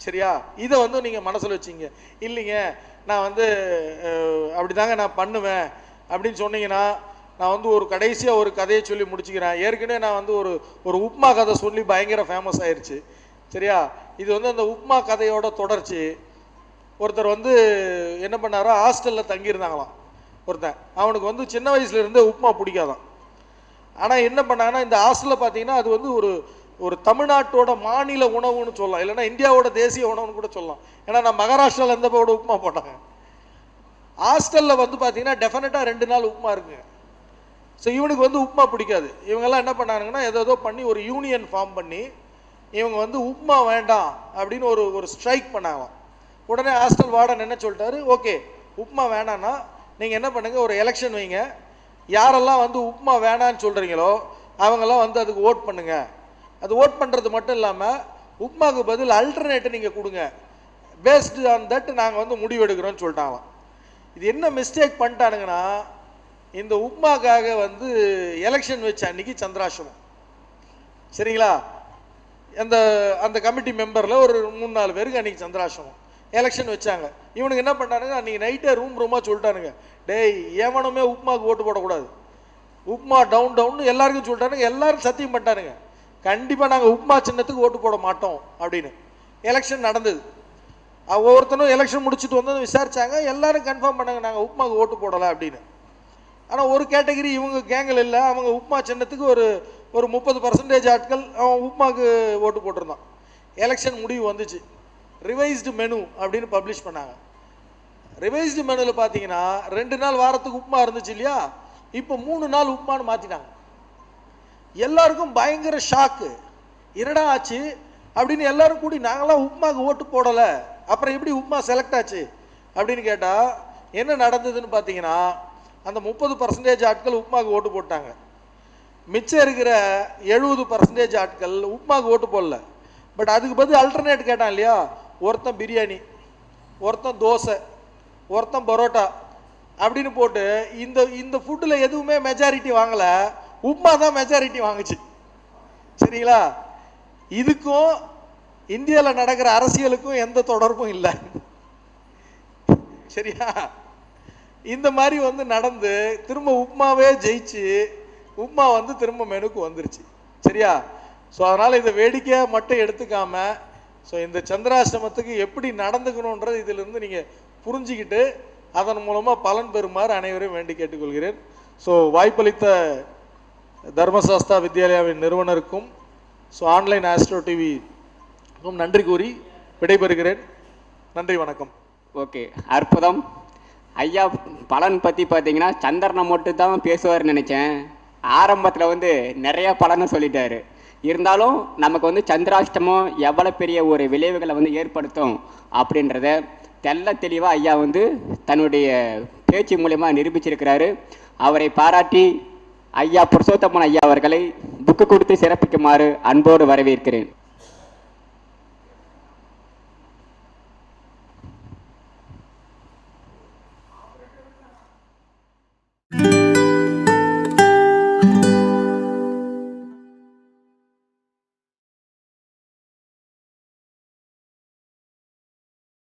சரியா? இதை வந்து நீங்கள் மனசில் வச்சிங்க. இல்லைங்க நான் வந்து அப்படி தாங்க நான் பண்ணுவேன் அப்படின்னு சொன்னீங்கன்னா, நான் வந்து ஒரு கடைசியாக ஒரு கதையை சொல்லி முடிச்சுக்கிறேன். ஏற்கனவே நான் வந்து ஒரு உப்மா கதை சொல்லி பயங்கர ஃபேமஸ் ஆயிடுச்சு. சரியா? இது வந்து அந்த உப்மா கதையோட தொடர்ச்சி. ஒருத்தர் வந்து என்ன பண்ணாரோ, ஹாஸ்டலில் தங்கியிருந்தாங்களாம் ஒருத்தன். அவனுக்கு வந்து சின்ன வயசுலேருந்தே உப்மா பிடிக்காதான். ஆனால் என்ன பண்ணாங்கன்னா, இந்த ஹாஸ்டலில் பார்த்தீங்கன்னா அது வந்து ஒரு தமிழ்நாட்டோட மாநில உணவுன்னு சொல்லலாம், இல்லைன்னா இந்தியாவோட தேசிய உணவுன்னு கூட சொல்லலாம். ஏன்னா நான் மகாராஷ்டிராவில் இருந்தப்போட உப்மா போட்டாங்க. ஹாஸ்டலில் வந்து பார்த்தீங்கன்னா டெஃபினட்டாக 2 நாள் உப்மா இருக்குங்க. ஸோ இவனுக்கு வந்து உப்மா பிடிக்காது. இவங்கெல்லாம் என்ன பண்ணாங்கன்னா, ஏதோ பண்ணி ஒரு யூனியன் ஃபார்ம் பண்ணி இவங்க வந்து உப்மா வேண்டாம் அப்படின்னு ஒரு ஸ்ட்ரைக் பண்ணாங்களாம். உடனே ஹாஸ்டல் வார்டன் என்ன சொல்லிட்டாரு, ஓகே உப்மா வேணான்னா நீங்கள் என்ன பண்ணுங்கள், ஒரு எலெக்ஷன் வைங்க. யாரெல்லாம் வந்து உப்மா வேணான்னு சொல்கிறீங்களோ அவங்கெல்லாம் வந்து அதுக்கு ஓட் பண்ணுங்க. அது ஓட் பண்ணுறது மட்டும் இல்லாமல் உப்மாவுக்கு பதில் அல்டர்னேட்டை நீங்கள் கொடுங்க. பேஸ்டு ஆன் தட் நாங்கள் வந்து முடிவு எடுக்கிறோன்னு சொல்லிட்டாங்களாம். இது என்ன மிஸ்டேக் பண்ணிட்டானுங்கன்னா, இந்த உப்மாக்காக வந்து எலெக்ஷன் வச்ச அன்னைக்கு சந்திராஷ்டமம். சரிங்களா? அந்த கமிட்டி மெம்பரில் ஒரு 3-4 பேருக்கு அன்றைக்கி சந்திராஷ்டமம். எலெக்ஷன் வச்சாங்க. இவனுக்கு என்ன பண்ணானுங்க, அன்றைக்கி நைட்டே ரூமாக சொல்லிட்டானுங்க, டேய் எவனுமே உப்மாவுக்கு ஓட்டு போடக்கூடாது, உப்மா டவுன்னு எல்லாருக்கும் சொல்லிட்டானுங்க. எல்லாரும் சத்தியம் பண்ணிட்டானுங்க, கண்டிப்பாக நாங்கள் உப்மா சின்னத்துக்கு ஓட்டு போட மாட்டோம் அப்படின்னு. எலெக்ஷன் நடந்தது. ஒவ்வொருத்தனும் எலெக்ஷன் முடிச்சுட்டு வந்து விசாரிச்சாங்க, எல்லாரும் கன்ஃபார்ம் பண்ணாங்க நாங்கள் உப்மாவுக்கு ஓட்டு போடலை அப்படின்னு. ஆனால் ஒரு கேட்டகரி இவங்க கேங்கில் இல்லை, அவங்க உப்மா சின்னத்துக்கு ஒரு 30% ஆட்கள் அவன் உப்மாவுக்கு ஓட்டு போட்டிருந்தான். எலெக்ஷன் முடிவு வந்துச்சு, ரிவைஸ்டு மெனு அப்படின்னு பப்ளிஷ் பண்ணாங்க. ரிவைஸ்டு மெனுவில் பார்த்தீங்கன்னா 2 நாள் வாரத்துக்கு உப்மா இருந்துச்சு இல்லையா, இப்போ 3 நாள் உப்மான்னு மாற்றிட்டாங்க. எல்லாருக்கும் பயங்கர ஷாக்கு, என்னடா ஆச்சு அப்படின்னு எல்லாரும் கூடி நாங்களாம் உப்மாவுக்கு ஓட்டு போடலை, அப்புறம் எப்படி உப்மா செலக்ட் ஆச்சு அப்படின்னு கேட்டால் என்ன நடந்ததுன்னு பார்த்தீங்கன்னா, அந்த 30% ஆட்கள் உப்மாவுக்கு ஓட்டு போட்டாங்க. மிச்சம் இருக்கிற 70% ஆட்கள் உப்மாவுக்கு ஓட்டு போடல. பட் அதுக்கு பதில் அல்டர்னேட் கேட்டான் இல்லையா, ஒருத்தன் பிரியாணி, ஒருத்தன் தோசை, ஒருத்தன் பரோட்டா அப்படின்னு போட்டு இந்த ஃபுட்டில் எதுவுமே மெஜாரிட்டி வாங்கலை, உப்மா தான் மெஜாரிட்டி வாங்குச்சு. சரிங்களா? இதுக்கும் இந்தியாவில் நடக்கிற அரசியலுக்கும் எந்த தொடர்பும் இல்லை. சரியா? இந்த மாதிரி நடந்து திரும்ப உப்மாவே ஜெயிச்சு உப்மா திரும்ப மெனுக்கு வந்துருச்சு. சரியா? ஸோ அதனால் இதை வேடிக்கையாக மட்டும் எடுத்துக்காம, ஸோ இந்த சந்திராஷ்டமத்துக்கு எப்படி நடந்துக்கணுன்றது இதிலிருந்து நீங்கள் புரிஞ்சுக்கிட்டு அதன் மூலமாக பலன் பெறுமாறு அனைவரையும் வேண்டி கேட்டுக்கொள்கிறேன். ஸோ வாய்ப்பளித்த தர்மசாஸ்தா வித்யாலயாவின் நிறுவனருக்கும் ஸோ ஆன்லைன் ஆஸ்ட்ரோ டிவிக்கும் நன்றி கூறி விடைபெறுகிறேன். நன்றி, வணக்கம். ஓகே, அற்புதம். ஐயா பலன் பற்றி பார்த்தீங்கன்னா சந்திரனை மட்டும் தான் பேசுவார்னு நினச்சேன். ஆரம்பத்தில் நிறைய பலன்னு சொல்லிட்டாரு. இருந்தாலும் நமக்கு சந்திராஷ்டமம் எவ்வளோ பெரிய ஒரு விளைவுகளை ஏற்படுத்தும் அப்படின்றத தெள்ள தெளிவாக ஐயா தன்னுடைய பேச்சு மூலமா நிரூபிச்சிருக்கிறாரு. அவரை பாராட்டி ஐயா புருஷோத்தமன் ஐயா அவர்களை புக்கு கொடுத்து சிறப்பிக்குமாறு அன்போடு வரவேற்கிறேன்.